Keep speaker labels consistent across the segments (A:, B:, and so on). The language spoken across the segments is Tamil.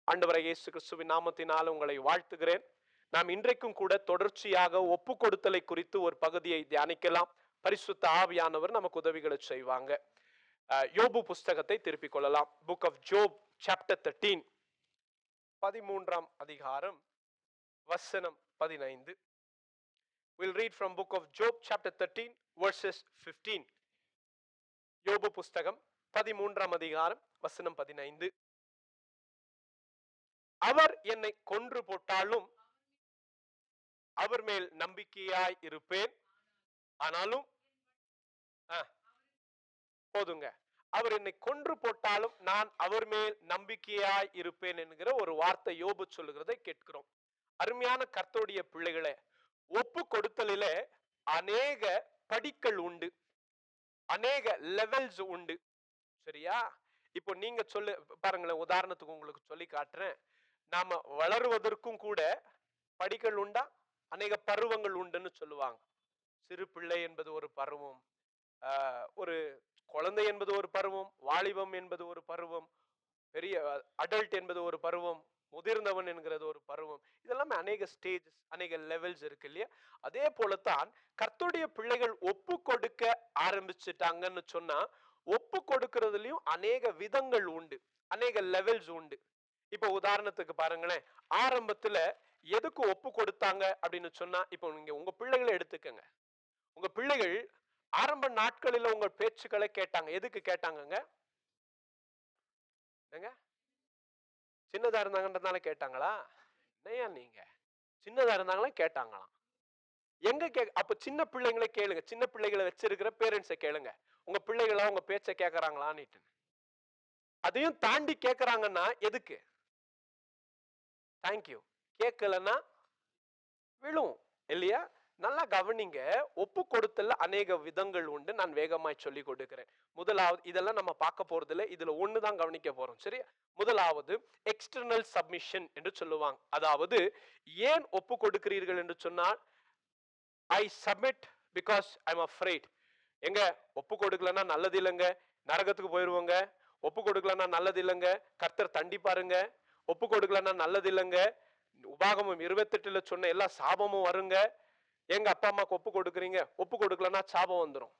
A: ஆண்டவராகிய இயேசு கிறிஸ்துவின் நாமத்தினால் உங்களை வாழ்த்துகிறேன். நாம் இன்றைக்கும் கூட தொடர்ச்சியாக ஒப்பு கொடுத்தலை குறித்து ஒரு பகுதியை தியானிக்கலாம். பரிசுத்த ஆவியானவர் நமக்கு உதவிகளை செய்வாங்க. யோபு புஸ்தகத்தை திருப்பிக் கொள்ளலாம். புக் ஆஃப் ஜோப் சாப்டர் 13, 13ஆம் அதிகாரம் வசனம் 15. We'll read from book of Job chapter 13 verses 15. யோபு புஸ்தகம் 13ஆம் அதிகாரம் வசனம் 15. அவர் என்னை கொன்று போட்டாலும் அவர் மேல் நம்பிக்கையாய் இருப்பேன். ஆனாலும் போதுங்க. அவர் என்னை கொன்று போட்டாலும் நான் அவர் மேல் நம்பிக்கையாய் இருப்பேன் என்கிற ஒரு வார்த்தை யோபு சொல்லுகிறதை கேட்கிறோம். அருமையான கர்த்தருடைய பிள்ளைகளே, ஒப்பு கொடுத்தலிலே அநேக படிகள் உண்டு, அநேக லெவல்ஸ் உண்டு. சரியா? இப்போ நீங்க சொல்லு பாருங்களேன், உதாரணத்துக்கு உங்களுக்கு சொல்லி காட்டுறேன். நாம வளருவதற்கும் கூட படிகள் உண்டா? அநேக பருவங்கள் உண்டுன்னு சொல்லுவாங்க. சிறு பிள்ளை என்பது ஒரு பருவம், ஒரு குழந்தை என்பது ஒரு பருவம், வாலிபம் என்பது ஒரு பருவம், பெரிய அடல்ட் என்பது ஒரு பருவம், முதிர்ந்தவன் என்கிறது ஒரு பருவம். இதெல்லாம் அநேக ஸ்டேஜஸ், அநேக லெவல்ஸ் இருக்கு இல்லையா? அதே போலத்தான் கர்த்தருடைய பிள்ளைகள் ஒப்பு கொடுக்க ஆரம்பிச்சுட்டாங்கன்னு சொன்னா, ஒப்பு கொடுக்கிறதுலயும் அநேக விதங்கள் உண்டு, அநேக லெவல்ஸ் உண்டு. இப்ப உதாரணத்துக்கு பாருங்களேன், ஆரம்பத்துல எதுக்கு ஒப்பு கொடுத்தாங்க அப்படின்னு சொன்னா, இப்போ நீங்க உங்க பிள்ளைகளை எடுத்துக்கங்க. உங்க பிள்ளைகள் ஆரம்ப நாட்களில் உங்கள் பேச்சுக்களை கேட்டாங்க. எதுக்கு கேட்டாங்க? சின்னதா இருந்தாங்கன்றதுனால கேட்டாங்களா? என்னையா நீங்க சின்னதா இருந்தாங்களா கேட்டாங்களாம். எங்க அப்ப சின்ன பிள்ளைங்களை கேளுங்க, சின்ன பிள்ளைகளை வச்சிருக்கிற பேரண்ட்ஸை கேளுங்க, உங்க பிள்ளைகளா உங்க பேச்சை கேட்கறாங்களான்னு. அதையும் தாண்டி கேட்கறாங்கன்னா எதுக்கு? தேங்க்யூ. கேட்கலன்னா விழும் இல்லையா? நல்லா கவனிங்க. ஒப்பு கொடுத்தல அநேக விதங்கள் உண்டு. நான் வேகமாய் சொல்லி கொடுக்கிறேன். முதலாவது, இதெல்லாம் நம்ம பார்க்க போறது இல்லை, இதுல ஒண்ணுதான் கவனிக்க போறோம். சரியா? முதலாவது எக்ஸ்டர்னல் சப்மிஷன் என்று சொல்லுவாங்க. அதாவது ஏன் ஒப்பு கொடுக்கிறீர்கள் என்று சொன்னால், I submit because I am afraid. எங்க ஒப்பு கொடுக்கலன்னா நல்லது இல்லைங்க, நரகத்துக்கு போயிருவோங்க. ஒப்பு கொடுக்கலன்னா நல்லது இல்லைங்க, கர்த்தர் தண்டிப்பாருங்க. ஒப்பு கொடுக்கலன்னா நல்லது இல்லைங்க, உபாகமம் 28ல சொன்ன எல்லா சாபமும் வருங்க. எங்க அப்பா அம்மாக்கு ஒப்பு கொடுக்குறீங்க, ஒப்பு கொடுக்கலன்னா சாபம் வந்துடும்.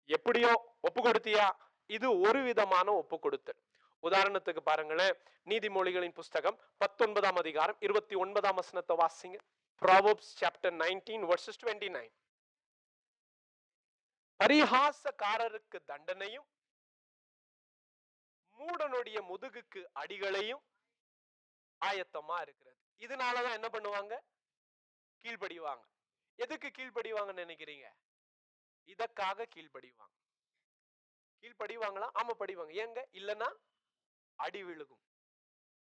A: எப்படியோ ஒப்பு கொடுத்தியா? இது ஒரு விதமான ஒப்பு கொடுத்தல். உதாரணத்துக்கு பாருங்களேன், நீதிமொழிகளின் புஸ்தகம் 19ஆம் அதிகாரம் 29ஆம் வசனத்தை வாசிங்க. Proverbs chapter 19 verses 29. பரிகாசக்காரருக்கு தண்டனையும் மூடனுடைய முதுகுக்கு அடிகளையும் ஆயத்தமா இருக்கிறது. இதனாலதான் என்ன பண்ணுவாங்க? கீழ்படிவாங்க. எதுக்கு கீழ்படிவாங்கன்னு நினைக்கிறீங்க? இதற்காக கீழ்படிவாங்க. கீழ்படிவாங்களா? ஆமா படிவாங்க. ஏங்க? இல்லைன்னா அடி விழுகும்.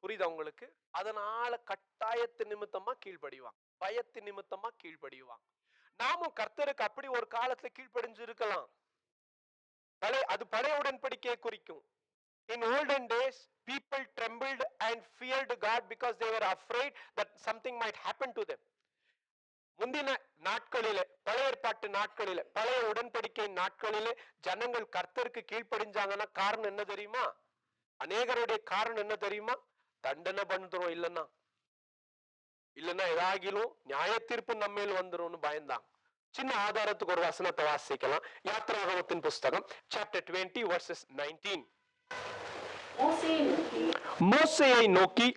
A: புரியுதா உங்களுக்கு? அதனால கட்டாயத்து நிமித்தமா கீழ்படிவாங்க, பயத்து நிமித்தமா கீழ்படிவாங்க. நாமும் கர்த்தருக்கு அப்படி ஒரு காலத்துல கீழ்ப்படிஞ்சு இருக்கலாம். அது பழைய உடன்படிக்கையை குறிக்கும். In olden days, people trembled and feared God because they were afraid that something might happen to them. முந்தின நாட்களிலே, பழைய ஏற்பாட்டு நாட்களிலே, பழைய உடன்படிக்கை நாட்களிலே ஜனங்கள் கர்த்தருக்கு கீழ்ப்படிஞ்சாங்கன்னா காரணம் என்ன தெரியுமா? அநேகருடைய காரணம் என்ன தெரியுமா? தண்டனை பண்ணுறோம், இல்லைன்னா ஏதாகிலும் நியாய தீர்ப்பு நம்மேல் வந்துரும் பயந்தாங்க. சின்ன ஆதாரத்துக்கு ஒரு வசனத்தை வாசிக்கலாம். யாத்திராகமத்தின் புஸ்தகம் chapter 20 verses 19. மோசேயை நோக்கி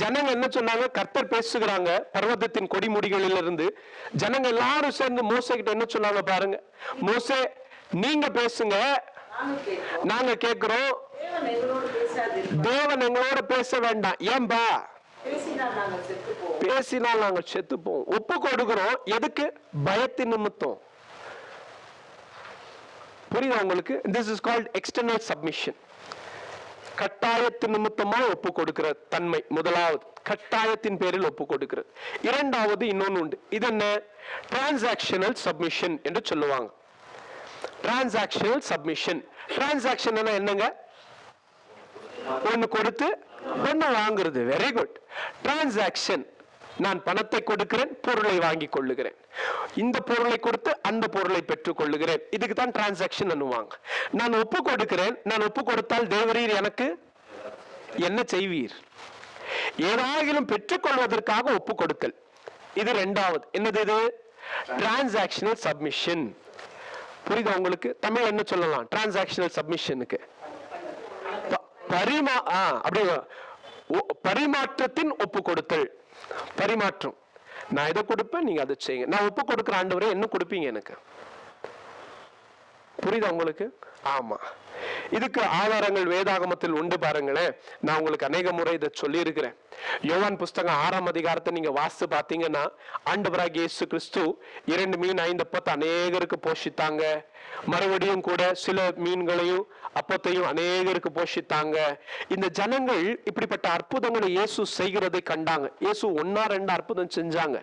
A: ஜனங்க என்ன சொன்னாங்க? கர்த்தர் பேசுகிறாங்க பர்வதத்தின் கொடிமுடிகளில் இருந்து. ஜனங்க எல்லாரும் சேர்ந்து மோசே கிட்ட என்ன சொன்னாங்க பாருங்க. மோசே, நீங்க பேசுங்க, நாங்க கேட்கிறோம், தேவன் எங்களோட பேச வேண்டாம். ஏன்பா? பேசினால் நாங்கள் செத்துப்போம். ஒப்பு கொடுக்கிறோம். எதுக்கு? பயத்தின் நிமித்தம். புரியுதா உங்களுக்கு? This is called external submission. கட்டாயத்தின் நிமித்தமா ஒப்பு கொடுக்கிற தன்மை முதலாவது, கட்டாயத்தின் பேரில் ஒப்பு கொடுக்கிறது. இரண்டாவது இன்னொன்னு உண்டு. இது என்ன? டிரான்சாக்ஷனல் சப்மிஷன் என்று சொல்லுவாங்க. Transactional submission. டிரான்சாக்ஷன் என்னங்க? ஒன்னு கொடுத்து ஒன்னு வாங்குறது. Very good. டிரான்சாக்ஷன், நான் பணத்தை கொடுக்கிறேன், பொருளை வாங்கி கொள்ளுகிறேன், இந்த பொருளை கொடுத்து அந்த பொருளை பெற்றுக் கொள்ளுகிறேன். இதுக்கு தான் டிரான்சாக்ஷன் பண்ணுவாங்க. நான் ஒப்பு கொடுக்கிறேன், நான் ஒப்பு கொடுத்தால் தேவரீர் எனக்கு என்ன செய்வீர்? ஏதாகிலும் பெற்றுக்கொள்வதற்காக ஒப்பு கொடுத்தல். இது இரண்டாவது. என்னது இது? Transactional submission. புரியுதா உங்களுக்கு? தமிழ் என்ன சொல்லலாம் டிரான்சாக்ஷனல் சப்மிஷனுக்கு? பரிமாற்றத்தின் ஒப்பு கொடுத்தல். பரிமாற்றம். நான் இதை கொடுப்பேன், நீங்க அதை செய்யுங்க. நான் ஒப்பு கொடுக்கிற ஆண்டவரே என்ன கொடுப்பீங்க எனக்கு? புரியுதா உங்களுக்கு? ஆமா. இதுக்கு ஆதாரங்கள் வேதாகமத்தில் உண்டு பாருங்களேன். நான் உங்களுக்கு அநேக முறை இதை சொல்லி இருக்கிறேன். யோவான் புஸ்தகம் 6ஆம் அதிகாரத்தை நீங்க வாசித்து பாத்தீங்கன்னா, ஆண்டவராகிய இயேசு கிறிஸ்து 2 மீன் 5 அப்பத்தை அநேகருக்கு போஷித்தாங்க. மறுபடியும் கூட சில மீன்களையும் அப்பத்தையும் அநேகருக்கு போஷித்தாங்க. இந்த ஜனங்கள் இப்படிப்பட்ட அற்புதங்களை இயேசு செய்கிறதை கண்டாங்க. இயேசு 1-2 அற்புதம் செஞ்சாங்க.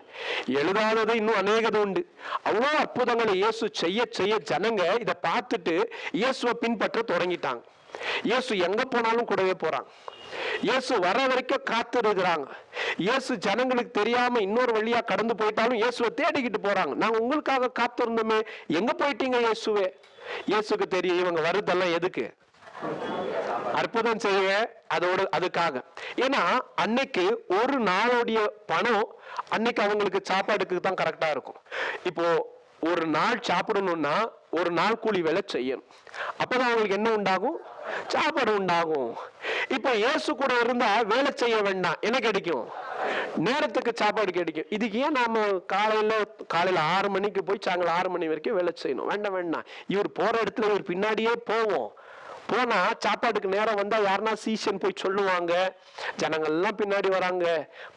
A: எழுதாதது இன்னும் அநேகது உண்டு. அவ்வளவு அற்புதங்களை இயேசு செய்ய செய்ய ஜனங்க இதை பார்த்துட்டு இயேசுவை பின்பற்ற தொடங்கிட்டாங்க. இயேசு எங்க போனாலும் கூடவே போறாங்க. இயேசு வர வரைக்கும் காத்து இருக்கிறாங்க. இயேசு ஜனங்களுக்கு தெரியாம இன்னொரு வழியா கடந்து போயிட்டாலும் இயேசுவை தேடிக்கிட்டு போறாங்க. நாங்க உங்களுக்காக காத்து இருந்தோமே, எங்க போயிட்டீங்க இயேசுவே? இயேசுக்கு தெரியும் இவங்க வருதெல்லாம் எதுக்கு? அற்புதம் செய்ய, அதுக்காக. ஏன்னா அன்னைக்கு ஒரு நாளுடைய பணம் அன்னைக்கு அவங்களுக்கு சாப்பாடுக்கு தான் கரெக்டா இருக்கும். இப்போ ஒரு நாள் சாப்பிடணும்னா ஒரு நாள் கூலி வேலை செய்யணும். அப்பதான் அவங்களுக்கு என்ன உண்டாகும்? சாப்பாடு உண்டாகும். இப்ப இயேசு கூட இருந்தா வேலை செய்ய வேண்டாம், என்ன கிடைக்கும்? நேரத்துக்கு சாப்பாடு கிடைக்கும். இதுக்கு ஏன் நாம காலையில 6 மணிக்கு போய் சாயங்காலம் 6 மணி வரைக்கும் வேலை செய்யணும்? வேண்டாம் வேண்டாம். இவர் போற இடத்துல இவர் பின்னாடியே போவோம். போனா சாப்பாட்டுக்கு நேரம் வந்தா யாருன்னா சீசன் போய் சொல்லுவாங்க, ஜனங்கள்லாம் பின்னாடி வராங்க,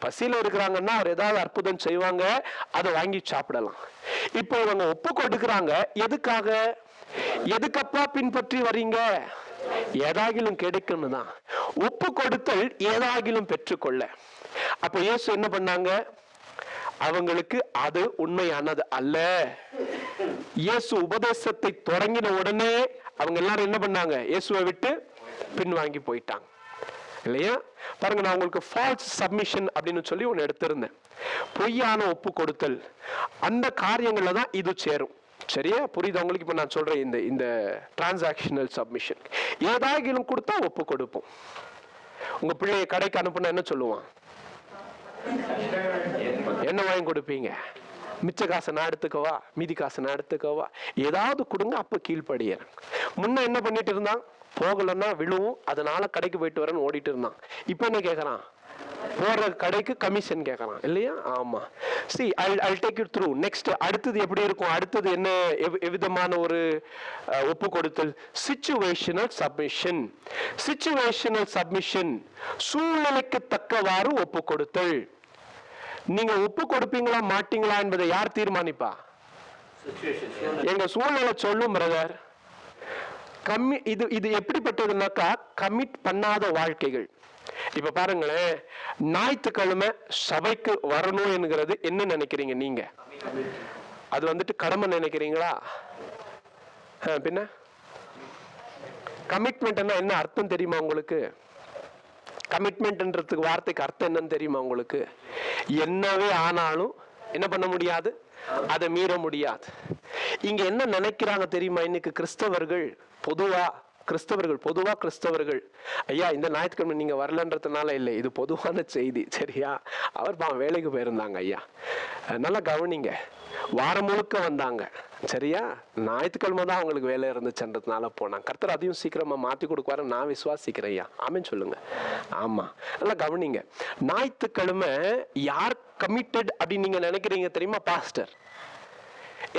A: பசியில இருக்கிறாங்கன்னா அவர் ஏதாவது அற்புதம் செய்வாங்க, அதை வாங்கி சாப்பிடலாம். இப்போ இவங்க ஒப்பு கொடுக்கிறாங்க. எதுக்காக? எதுக்கப்பா பின்பற்றி வரீங்க? ஏதாகிலும் கிடைக்கும்னு தான். ஒப்பு கொடுத்தல் ஏதாகிலும் பெற்றுக்கொள்ள. அப்ப இயேசு என்ன பண்ணாங்க? அவங்களுக்கு அது உண்மையானது அல்ல. இயேசு உபதேசத்தை தொடங்கின உடனே அவங்க எல்லாரும் என்ன பண்ணாங்க? இயேசுவை விட்டு பின்வாங்கி போயிட்டாங்க இல்லையா? பாருங்க, நான் உங்களுக்கு ஃபால்ஸ் சப்மிஷன் அப்படின்னு சொல்லி ஒன்னு எடுத்திருந்தேன். பொய்யான ஒப்பு கொடுத்தல். அந்த காரியங்கள்ல தான் இது சேரும். சரியா? புரியுது உங்களுக்கு? இப்ப நான் சொல்றேன், இந்த டிரான்சாக்ஷனல் சப்மிஷன். ஏதாகிலும் கொடுத்தா ஒப்பு கொடுப்போம். உங்க பிள்ளைய கடைக்கு அனுப்புனா என்ன சொல்லுவான்? என்ன வாங்கி கொடுப்பீங்க? மிச்ச காசை நான் எடுத்துக்கவா, மீதி காசை நான் எடுத்துக்கவா, ஏதாவது கொடுங்க. அப்ப கீழ்படிய. முன்ன என்ன பண்ணிட்டு இருந்தான்? போகலன்னா விழுவும், அதனால கடைக்கு போயிட்டு வரேன்னு ஓடிட்டு இருந்தான். இப்ப என்ன கேட்கறான்? போற கடைக்கு கமிஷன் கேட்கறான் இல்லையா? ஆமா. see I'll take you through next. அடுத்தது எப்படி இருக்கும்? அடுத்தது என்ன விதமான ஒரு ஒப்பு கொடுத்தல்? Situational submission. சிச்சுவேஷனல் சப்மிஷன், சூழ்நிலைக்கு தக்கவாறு ஒப்பு கொடுத்தல். நீங்க ஒப்பு கொடுப்பீங்களா மாட்டீங்களா என்பதை யார் தீர்மானிப்பா? எங்க சூழ்நிலை சொல்லும் பிரதர். இது எப்படிப்பட்டதுனாக்கா கமிட் பண்ணாத வாழ்க்கைகள். இப்ப பாருங்களேன், ஞாயிற்றுக்கிழமை சபைக்கு வரணும் என்கிறது என்ன நினைக்கிறீங்க நீங்க? அது வந்துட்டு கடமை நினைக்கிறீங்களா? பின்ன கமிட்மெண்ட் என்ன அர்த்தம் தெரியுமா உங்களுக்கு? கமிட்மெண்ட்ன்றதுக்கு வார்த்தைக்கு அர்த்தம் என்னன்னு தெரியுமா உங்களுக்கு? என்னவே ஆனாலும் என்ன பண்ண முடியாது, அதை மீற முடியாது. இங்க என்ன நினைக்கிறாங்க தெரியுமா? இன்னைக்கு கிறிஸ்தவர்கள் பொதுவா ஐயா இந்த ஞாயிற்றுக்கிழமை நீங்க வரலன்றதுனால இல்லை, இது பொதுவான செய்தி. சரியா? அவர் வேலைக்கு போயிருந்தாங்க ஐயா, நல்லா கவனிங்க. வாரம் முழுக்க வந்தாங்க. சரியா? ஞாயிற்றுக்கிழமை தான் அவங்களுக்கு வேலை இருந்துச்சுன்றதுனால போனாங்க. கர்த்தர் அதையும் சீக்கிரமா மாத்தி கொடுக்குவாரு நான் விசுவாசிக்கிறேன் ஐயா. ஆமென் சொல்லுங்க. ஆமா, நல்லா கவனிங்க. ஞாயிற்றுக்கிழமை யார் கமிட்டட் அப்படின்னு நீங்க நினைக்கிறீங்க தெரியுமா? பாஸ்டர்.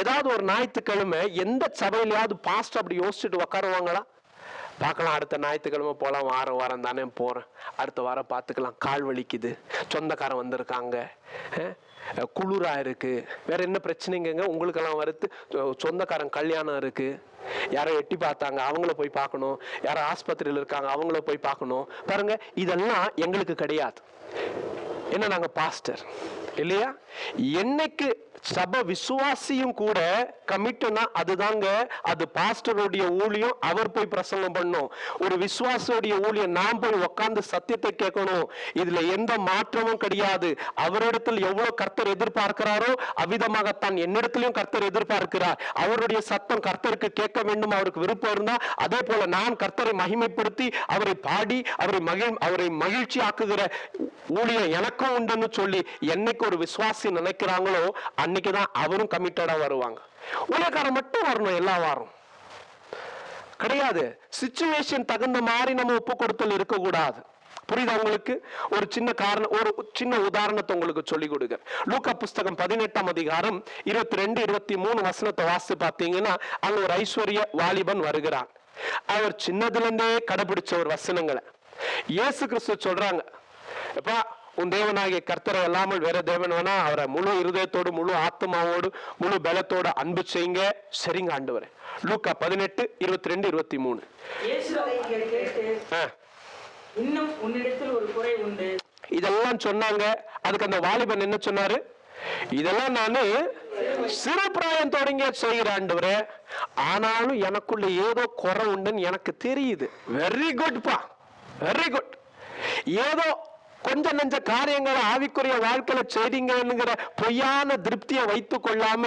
A: ஏதாவது ஒரு ஞாயிற்றுக்கிழமை எந்த சபையிலாவது பாஸ்டர் அப்படி யோசிச்சுட்டு உட்காருவாங்களா? பார்க்கலாம், அடுத்த ஞாயிற்றுக்கிழமை போகலாம், வாரம் தானே போறேன், அடுத்த வாரம் பார்த்துக்கலாம், கால் வலிக்குது, சொந்தக்காரன் வந்திருக்காங்க, குளிரா இருக்கு, வேற என்ன பிரச்சனைங்க உங்களுக்கெல்லாம் வருது, சொந்தக்காரன் கல்யாணம் இருக்கு, யாரோ எட்டி பார்த்தாங்க அவங்கள போய் பார்க்கணும், யாரோ ஆஸ்பத்திரியில் இருக்காங்க அவங்கள போய் பார்க்கணும். பாருங்க, இதெல்லாம் எங்களுக்கு கிடையாது. என்ன, நாங்க பாஸ்டர் இல்லையா? என்னைக்கு சபை விசுவாசியும் கூட கமிட்னா அதுதாங்க, அது பாஸ்டருடைய ஊழியம். அவர் போய் பிரசங்கம் பண்ணும். ஒரு விசுவாசியுடைய ஊழியம் நாம் போய் உட்கார்ந்து சத்தியத்தை கேட்கணும். இதுல எந்த மாற்றமும் கிடையாது. அவரிடத்தில் எவ்வளவு கர்த்தர் எதிர்பார்க்கிறாரோ அவ்விதமாகத்தான் என்னிடத்திலும் கர்த்தர் எதிர்பார்க்கிறார். அவருடைய சத்தம் கர்த்தருக்கு கேட்க வேண்டும், அவருக்கு விருப்பம் இருந்தா. அதே போல நான் கர்த்தரை மகிமைப்படுத்தி அவரை பாடி அவரை மகிழ்ச்சி ஆக்குகிற ஊழியம் எனக்கும் உண்டுன்னு சொல்லி என்னைக்கு ஒரு விசுவாசி நினைக்கிறாங்களோ அன்னைக்குதான் அவரும் கமிட்டடா வருவாங்க. ஊழியக்காரன் மட்டும் வரணும் எல்லா வாரம் கிடையாது. சிச்சுவேஷன் தகுந்த மாதிரி நம்ம ஒப்பு கொடுத்தல் இருக்கக்கூடாது. புரியுதா உங்களுக்கு? ஒரு சின்ன காரணம், ஒரு சின்ன உதாரணத்தை உங்களுக்கு சொல்லிக் கொடுக்க. லூக்கா புஸ்தகம் 18ஆம் அதிகாரம் 22, 23 வசனத்தை வாசித்து பார்த்தீங்கன்னா அங்க ஒரு ஐஸ்வர்ய வாலிபன் வருகிறான். அவர் சின்னதுல இருந்தே கடைபிடிச்ச ஒரு வசனங்களை இயேசு கிறிஸ்து சொல்றாங்க, எப்பா உன் தேவனாகிய கர்த்தரை அல்லாமல் வேற தேவன் வேணா அவரை முழு இருதயத்தோடு முழு ஆத்மாவோடு முழு பலத்தோடு அன்பு செய்யுங்க. சரிங்க ஆண்டவரே. லூக்கா 18, 22, 23.
B: இன்னும் உன்னிடத்தில் ஒரு குறை உண்டு.
A: இதெல்லாம் சொன்னாங்க. அதுக்கு அந்த வாலிபன் என்ன சொன்னாரு? இதெல்லாம் நானு சிறு பிராயம் தொடங்க செய்கிற ஆண்டவரே, ஆனாலும் எனக்குள்ள ஏதோ குறை உண்டுன்னு எனக்கு தெரியுது. வெரி குட் பா, வெரி குட். ஏதோ கொஞ்ச நெஞ்ச காரியங்களை ஆவிக்குரிய வாழ்க்கையில செய்றீங்கிற பொய்யான திருப்தியை வைத்துக் கொள்ளாம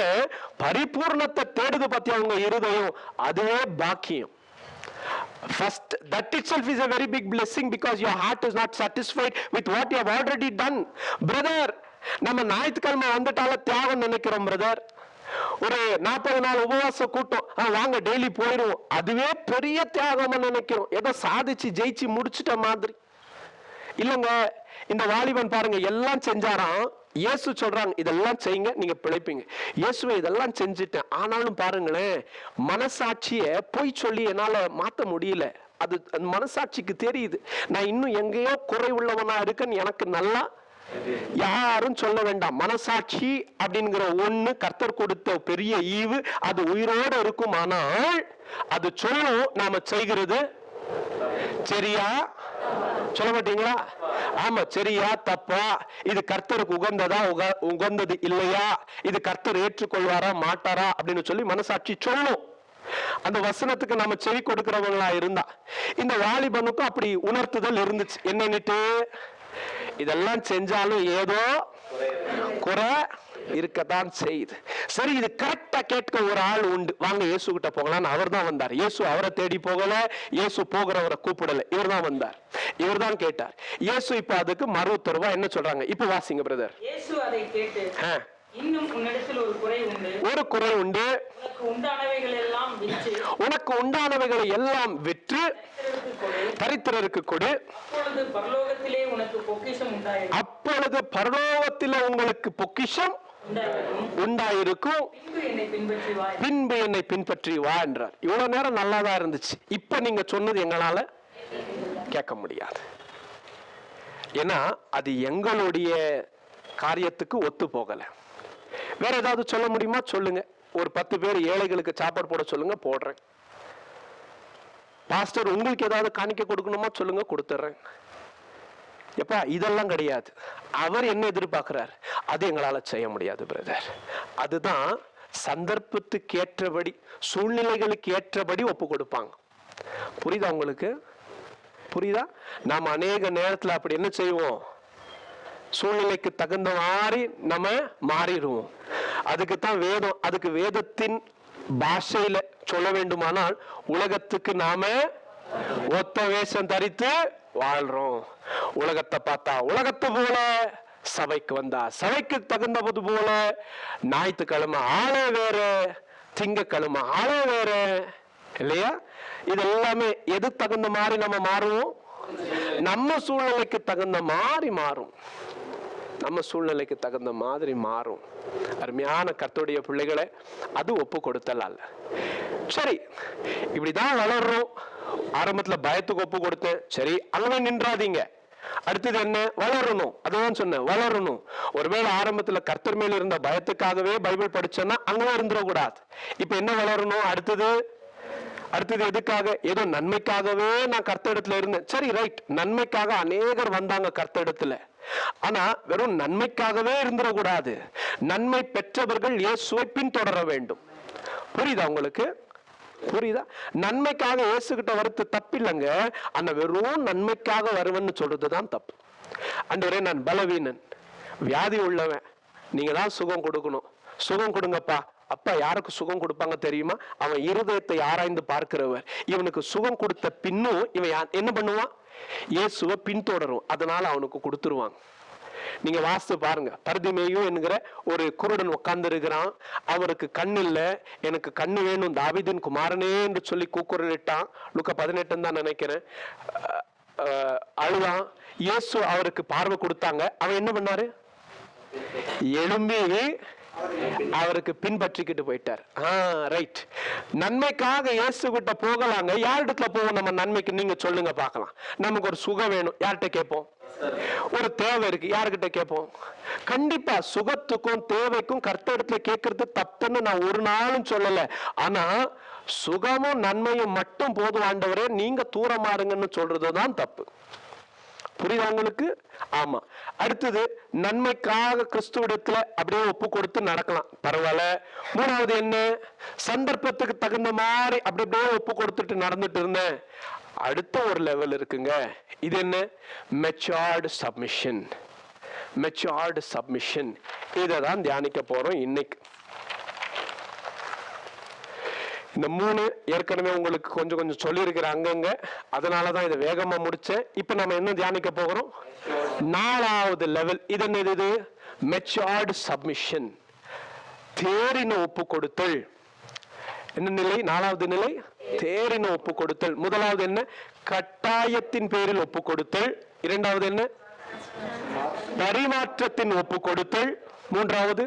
A: பரிபூர்ணத்தை தேடுது பத்தி அவங்க இருதயம், அதுவே பாக்கியம். First, that itself is a very big blessing because your heart is not satisfied with what you have already done. Brother, நம்ம ஞாயிற்றுக்கிழமை வந்துட்டால தியாகம் நினைக்கிறோம் பிரதர். ஒரு 40 நாள் உபவாச கூட்டம், வாங்க டெய்லி போயிடுவோம், அதுவே பெரிய தியாகம் நினைக்கிறோம். ஏதோ சாதிச்சு ஜெயிச்சு முடிச்சிட்ட மாதிரி இல்லங்க. இந்த வாலிபன் பாருங்க, எல்லாம் செஞ்சாராம். இயேசு சொல்றாங்க இதெல்லாம் செய்யுங்க நீங்க பிழைப்பீங்க. இயேசுவை இதெல்லாம் செஞ்சுட்டேன், ஆனாலும் பாருங்களேன் மனசாட்சிய போய் சொல்லி என்னால மாத்த முடியல. அது மனசாட்சிக்கு தெரியுது நான் இன்னும் எங்கேயோ குறை உள்ளவனா இருக்கேன்னு எனக்கு நல்லா யாரும் சொல்ல வேண்டாம். மனசாட்சி அப்படிங்கிற ஒண்ணு கர்த்தர் கொடுத்த பெரிய ஈவு. அது உயிரோடு இருக்குமானால் அது சொல்லும் நாம செய்கிறது சரியா, சொல்ல மாட்டீங்களா? ஆமா, சரியா தப்பா, இது கர்த்தருக்கு உகந்ததா உகந்தது இல்லையா, இது கர்த்தர் ஏற்றுக்கொள்வாரா மாட்டாரா அப்படின்னு சொல்லி மனசாட்சி சொல்லும். அந்த வசனத்துக்கு நம்ம செவி கொடுக்கிறவங்களா இருந்தா, இந்த வாலிபனுக்கும் அப்படி உணர்த்துதல் இருந்துச்சு. என்னன்னுட்டு இதெல்லாம் செஞ்சாலும் ஏதோ குறை இருக்கத்தான் செய்யுது. சரி, இது கரெக்டா கேட்க ஒரு ஆள் உண்டு, வாங்க இயேசு கிட்ட போகலாம். அவர் தான் வந்தார். இயேசு அவரை தேடி போகல, இயேசு போகிறவரை கூப்பிடல, இவர் தான் வந்தார், இவர் தான் கேட்டார். இயேசு இப்ப அதுக்கு மறு உத்தரவா என்ன சொல்றாங்க? இப்ப வாசிங்க பிரதர்.
B: இயேசு அதை கேட்டு, இன்னும் உன்னிடத்தில் ஒரு குறை உண்டு.
A: ஒரு குறை உண்டு. உனக்கு உண்டானவைகளை எல்லாம் விற்று தரித்திரருக்கு கொடு, அப்பொழுது பரலோகத்திலே உங்களுக்கு பொக்கிஷம் உண்டாயிருக்கும், பின்பு என்னை பின்பற்றி வா என்றார். இவ்வளவு நேரம் நல்லாதான் இருந்துச்சு. இப்ப நீங்க சொன்னது எங்களால கேட்க முடியாது. ஏன்னா அது எங்களுடைய காரியத்துக்கு ஒத்து போகல. வேற ஏதாவது சொல்ல முடியுமா? சொல்லுங்க. ஒரு 10 பேர் ஏழைகளுக்கு சாப்பாடு போட சொல்லுங்க, போடுறேன். பாஸ்டர் உங்களுக்கு ஏதாவது காணிக்க கொடுக்கணுமா? சொல்லுங்க, கொடுத்துறேன். எப்பா இதெல்லாம் கிடையாது. அவர் என்ன எதிர்பார்க்கிறார்? அது எங்களால செய்ய முடியாது பிரதர். அதுதான் சந்தர்ப்பத்துக்கு ஏற்றபடி சூழ்நிலைகளுக்கு ஏற்றபடி ஒப்பு கொடுப்பாங்க. புரியுதா உங்களுக்கு? புரியுதா? நாம் அநேக நேரத்துல அப்படி என்ன செய்வோம்? சூழ்நிலைக்கு தகுந்த மாதிரி நம்ம மாறிடுவோம். அதுக்குத்தான் வேதம். அதுக்கு வேதத்தின் பாஷையில சொல்ல வேண்டுமானால் உலகத்துக்கு நாம ஒத்த வேஷம் தரித்து வாழ்றோம். உலகத்தை பார்த்தா உலகத்தை போல, சபைக்கு வந்தா சபைக்கு தகுந்தது போல. ஞாயிற்றுக்கிழமை ஆளே வேற, திங்கக்கிழமை ஆளே வேற, இல்லையா? இது எல்லாமே எது தகுந்த மாதிரி நம்ம மாறுவோம்? நம்ம சூழ்நிலைக்கு தகுந்த மாதிரி மாறும். நம்ம சூழ்நிலைக்கு தகுந்த மாதிரி மாறும். அருமையான கர்த்தருடைய பிள்ளைகளை, அது ஒப்பு கொடுத்தல் அல்ல. சரி, இப்படிதான் வளர்றோம். ஆரம்பத்துல பயத்துக்கு ஒப்பு கொடுத்தேன், சரி அங்கே நின்றாதீங்க. அடுத்தது என்ன? வளரணும். அதுதான் சொன்னேன், வளரணும். ஒருவேளை ஆரம்பத்துல கர்த்தர் மேல இருந்த பயத்துக்காகவே பைபிள் படிச்சேன்னா அங்கே இருந்துடக்கூடாது. இப்ப என்ன வளரணும்? அடுத்தது அடுத்தது எதுக்காக? ஏதோ நன்மைக்காகவே நான் கர்த்தரிடத்துல இருந்தேன். சரி, ரைட், நன்மைக்காக அநேகர் வந்தாங்க கர்த்தரிடத்துல. ஆனா வெறும் நன்மைக்காகவே இருந்துடக்கூடாது. நன்மை பெற்றவர்கள் இயேசுவை பின்தொடர வேண்டும். புரியுதா உங்களுக்கு? புரியுதா? நன்மைக்காக இயேசுகிட்ட வரது தப்பில்லைங்க. ஆனா வெறும் நன்மைக்காக வருவேன்னு சொல்றதுதான் தப்பு. ஆண்டவரே, நான் பலவீனன், வியாதி உள்ளவன், நீங்க தான் சுகம் கொடுக்கணும், சுகம் கொடுங்கப்பா. அப்பா யாருக்கு சுகம் கொடுப்பாங்க தெரியுமா? அவன் இருதயத்தை ஆராய்ந்து பார்க்கிறவர். இவனுக்கு சுகம் கொடுத்த பின்னும் இவன் என்ன பண்ணுவான்? இயேசுவை பின்தொடரும். அதனால அவனுக்கு கொடுத்துருவாங்க. நீங்க வாசித்து பாருங்க. பர்திமேயு என்கிற ஒரு குருடன் உட்கார்ந்து இருக்கிறான். அவருக்கு கண்ணு இல்ல. எனக்கு கண்ணு வேணும், தாவீதின் குமாரனே என்று சொல்லி கூக்குரலிட்டான். லூக்கா 18 தான் நினைக்கிறேன். அழுதான். இயேசு அவருக்கு பார்வை கொடுத்தாங்க. அவன் என்ன பண்ணாரு? எழும்பி அவருக்கு பின்பற்றிக்கிட்டு போயிட்டார். ரைட். நன்மைக்காக இயேசு கிட்ட போகலாங்க. யாரிடத்துல போவோம் நம்ம நன்மைக்கு? நீங்க சொல்லுங்க பார்க்கலாம். நமக்கு ஒரு சுகம் வேணும், யார்கிட்ட கேட்போம்? ஒரு தேவை இருக்கு, யாருக்கிட்ட கேட்போம்? கண்டிப்பா சுகத்துக்கும் தேவைக்கும் கர்த்தரிடத்துல கேட்கறது தப்புன்னு நான் ஒரு நாளும் சொல்லல. ஆனா சுகமும் நன்மையும் மட்டும் போதும் ஆண்டவரே, நீங்க தூரமாறுங்கன்னு சொல்றதுதான் தப்பு. புரியுதா உங்களுக்கு? ஆமா. அடுத்தது, நன்மைக்காக கிறிஸ்துவிடத்துல அப்படியே ஒப்பு கொடுத்து நடக்கலாம், பரவாயில்ல. மூணாவது என்ன? சந்தர்ப்பத்துக்கு தகுந்த மாதிரி அப்படியே ஒப்பு கொடுத்துட்டு நடந்துட்டு இருந்தேன். அடுத்த ஒரு லெவல் இருக்குங்க. இது என்ன? Matured submission. Matured submission. இதை தான் தியானிக்க போறோம் இன்னைக்கு. இந்த 3 ஏற்கனவே உங்களுக்கு கொஞ்சம் கொஞ்சம் சொல்லியிருக்கிற அங்கங்க, அதனாலதான் இதை வேகமா முடிச்சேன். இப்ப நம்ம என்ன தியானிக்க போகிறோம்? 4வது லெவல். இது என்னது? Matured submission. தேறின ஒப்பு கொடுத்தல். என்ன நிலை? 4வது நிலை தேறின ஒப்பு கொடுத்தல். முதலாவது என்ன? கட்டாயத்தின் பேரில் ஒப்பு கொடுத்தல். இரண்டாவது என்ன? பரிமாற்றத்தின் ஒப்பு கொடுத்தல். மூன்றாவது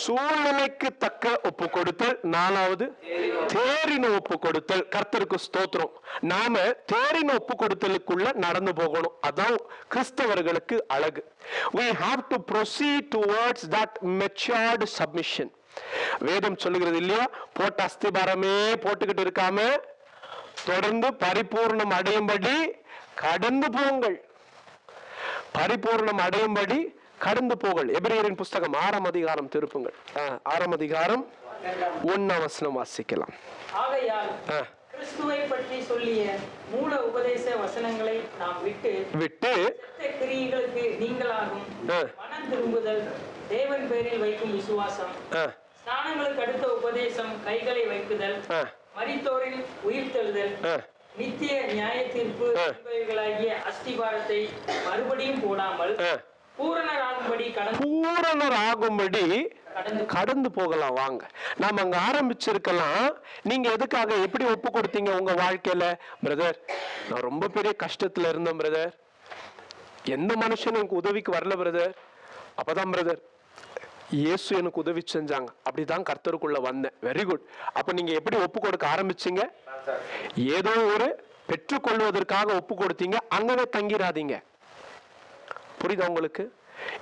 A: சூழ்நிலைக்கு தக்க ஒப்பு கொடுத்தல். 4வது தேறின ஒப்பு கொடுத்தல். கர்த்தருக்கு ஸ்தோத்திரம். நாம தேறின ஒப்பு கொடுத்தலுக்குள்ள நடந்து போகணும். அதான் கிறிஸ்தவர்களுக்கு அழகு. We have to proceed towards that matured submission. வேதம் சொல்லுகிறது இல்லையா? போட்ட அஸ்திபாரமே போட்டுக்கிட்டு இருக்காம தொடர்ந்து பரிபூர்ணம் அடையும்படி கடந்து போங்கள். பரிபூர்ணம் அடையும்படி கடந்து போங்கள். எபிரேயரின் புஸ்தகம் 6ஆம் அதிகாரம் திருப்புங்கள். 6ஆம் அதிகாரம் 1ஆம் வசனம் வாசிக்கலாம்.
B: ஆகையால் கிறிஸ்துவை பற்றி சொல்லிய மூல உபதேச வசனங்களை நாம் விட்டு கிரியைகளுக்கு நீங்களாகும் மனம் திரும்புதல், தேவன் பேரில் வைக்கும் விசுவாசம், ஸ்நானங்களுக்கு அடுத்த உபதேசம், கைகளை வைக்குதல், மரித்தோரில் உயிர்த்தெழுதல், நித்திய நியாய தீர்ப்பு என்பவைகளாகிய அஸ்திபாரத்தை மறுபடியும் போடாமல் பூரணராகும்படி கடந்து போகலாம். வாங்க, நாம அங்க ஆரம்பிச்சிருக்கலாம். நீங்க எதுக்காக எப்படி ஒப்பு கொடுத்தீங்க உங்க வாழ்க்கையில? பிரதர், நான் ரொம்ப பெரிய கஷ்டத்துல இருந்தேன் பிரதர், எந்த மனுஷனும் எனக்கு உதவிக்கு வரல பிரதர். அப்பதான் பிரதர் இயேசு எனக்கு உதவி செஞ்சாங்க, அப்படிதான் கர்த்தருக்குள்ள வந்தேன். Very good. அப்ப நீங்க எப்படி ஒப்பு கொடுக்க ஆரம்பிச்சீங்க? ஏதோ ஒரு பெற்றுக்கொள்வதற்காக ஒப்பு கொடுத்தீங்க. அங்கவே தங்கிராதீங்க. புரியுதா உங்களுக்கு?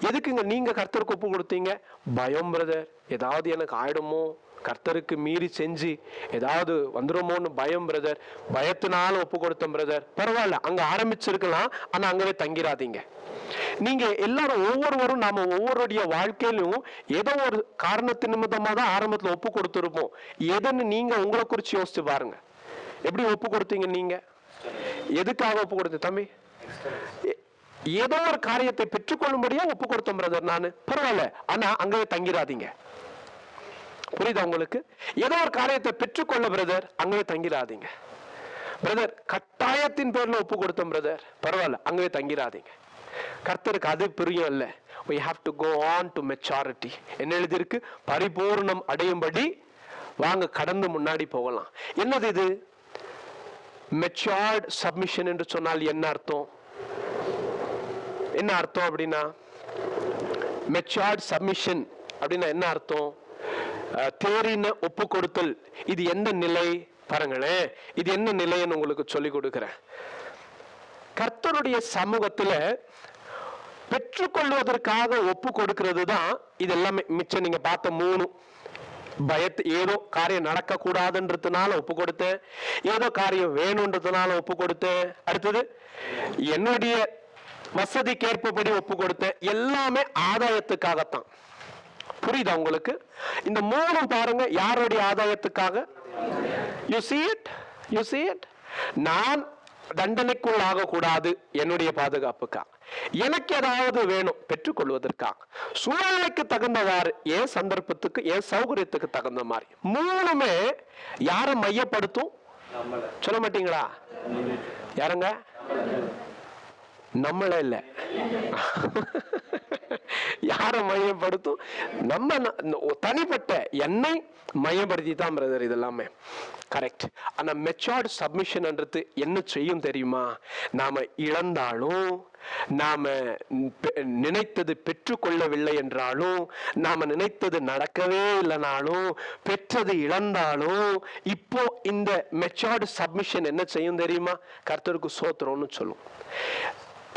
B: எதுக்குங்க நீங்க கர்த்தருக்கு ஒப்பு கொடுத்தீங்க? பயம் பிரதர், ஏதாவது எனக்கு ஆயிடுமோ, கர்த்தருக்கு மீறி செஞ்சு ஏதாவது வந்துருமோன்னு பயம் பிரதர். பயத்தினால ஒப்பு கொடுத்தோம் பிரதர். பரவாயில்ல, அங்க ஆரம்பிச்சிருக்கலாம், ஆனா அங்கவே தங்கிராதீங்க. நீங்க எல்லாரும் ஒவ்வொருவரும் நாம ஒவ்வொருடைய வாழ்க்கையிலும் ஏதோ ஒரு காரணத்தின் நிமித்தமா தான் ஆரம்பத்துல ஒப்பு கொடுத்துருப்போம். எதுன்னு நீங்க உங்களை குறிச்சு யோசிச்சு பாருங்க. எப்படி ஒப்பு கொடுத்தீங்க நீங்க? எதுக்காக ஒப்பு கொடுத்த தம்பி? ஏதோ ஒரு காரியத்தை பெற்றுக்கொள்ளும்படியா ஒப்பு கொடுத்தோம் பிரதர் நானு. பரவாயில்ல, ஆனா அங்கவே தங்கிராதீங்க. புரியுதா உங்களுக்கு? ஏதோ ஒரு காரியத்தை பெற்றுக்கொள்ள பிரதர், அங்கவே தங்கிராதீங்க. பிரதர் கட்டாயத்தின் பேர்ல ஒப்பு கொடுத்தோம் பிரதர், பரவாயில்ல, அங்கவே தங்கிராதீங்க. கர்த்தருக்கு அது பிரியம் இல்ல. We have to go on to maturity. என்ன எழுதியிருக்கு? பரிபூர்ணம் அடையும்படி வாங்க, கடந்து முன்னாடி போகலாம். என்னது இது matured submission என்று சொன்னால் என்ன அர்த்தம்? என்ன அர்த்தம் அப்படின்னா, மெச்சூர்ட் சப்மிஷன் அப்படின்னா என்ன அர்த்தம்? தேறின ஒப்பு கொடுத்தல். இது எந்த நிலை பாருங்களேன். இது என்ன நிலைன்னு உங்களுக்கு சொல்லி கொடுக்கிறேன். கர்த்தருடைய சமூகத்துல பெற்றுக்கொள்வதற்காக ஒப்பு கொடுக்கிறது தான் இது எல்லாமே. மிச்சம் நீங்க பார்த்த 3 ஏதோ காரியம் நடக்க கூடாதுன்றதுனால ஒப்பு கொடுத்தேன், ஏதோ காரியம் வேணும்ன்றதுனால ஒப்பு கொடுத்தேன், அடுத்தது என்னுடைய வசதிக்கேற்பபடி ஒப்பு கொடுத்தேன், எல்லாமே ஆதாயத்துக்காகத்தான். புரியுதா உங்களுக்கு? இந்த மூணும் பாருங்க, யாருடைய ஆதாயத்துக்காக? You see it? You see it? நான் தண்டனைக்குள் ஆகக்கூடாது, என்னுடைய பாதுகாப்புக்காக. எனக்கு ஏதாவது வேணும் பெற்றுக்கொள்வதற்காக. சூழ்நிலைக்கு தகுந்தவாறு, என் சந்தர்ப்பத்துக்கு, என் சௌகரியத்துக்கு தகுந்த மாதிரி. மூணுமே யாரை மையப்படுத்தும்? சொல்ல மாட்டீங்களா? யாருங்க? நம்மள இல்ல, யாரை மையப்படுத்தும்? நம்ம தனிப்பட்ட என்னை மையப்படுத்தி தான் பிரதர் இதெல்லாமே. கரெக்ட். ஆனா மெச்சூர்ட் சப்மிஷன்ன்றது என்ன செய்யும் தெரியுமா? நாம இழந்தாலும், நாம நினைத்தது பெற்றுக்கொள்ளவில்லை என்றாலும், நாம நினைத்தது நடக்கவே இல்லைனாலும், பெற்றது இழந்தாலும், இப்போ இந்த மெச்சூர்ட் சப்மிஷன் என்ன செய்யும் தெரியுமா? கர்த்தருக்கு ஸ்தோத்திரம்னு சொல்லும்.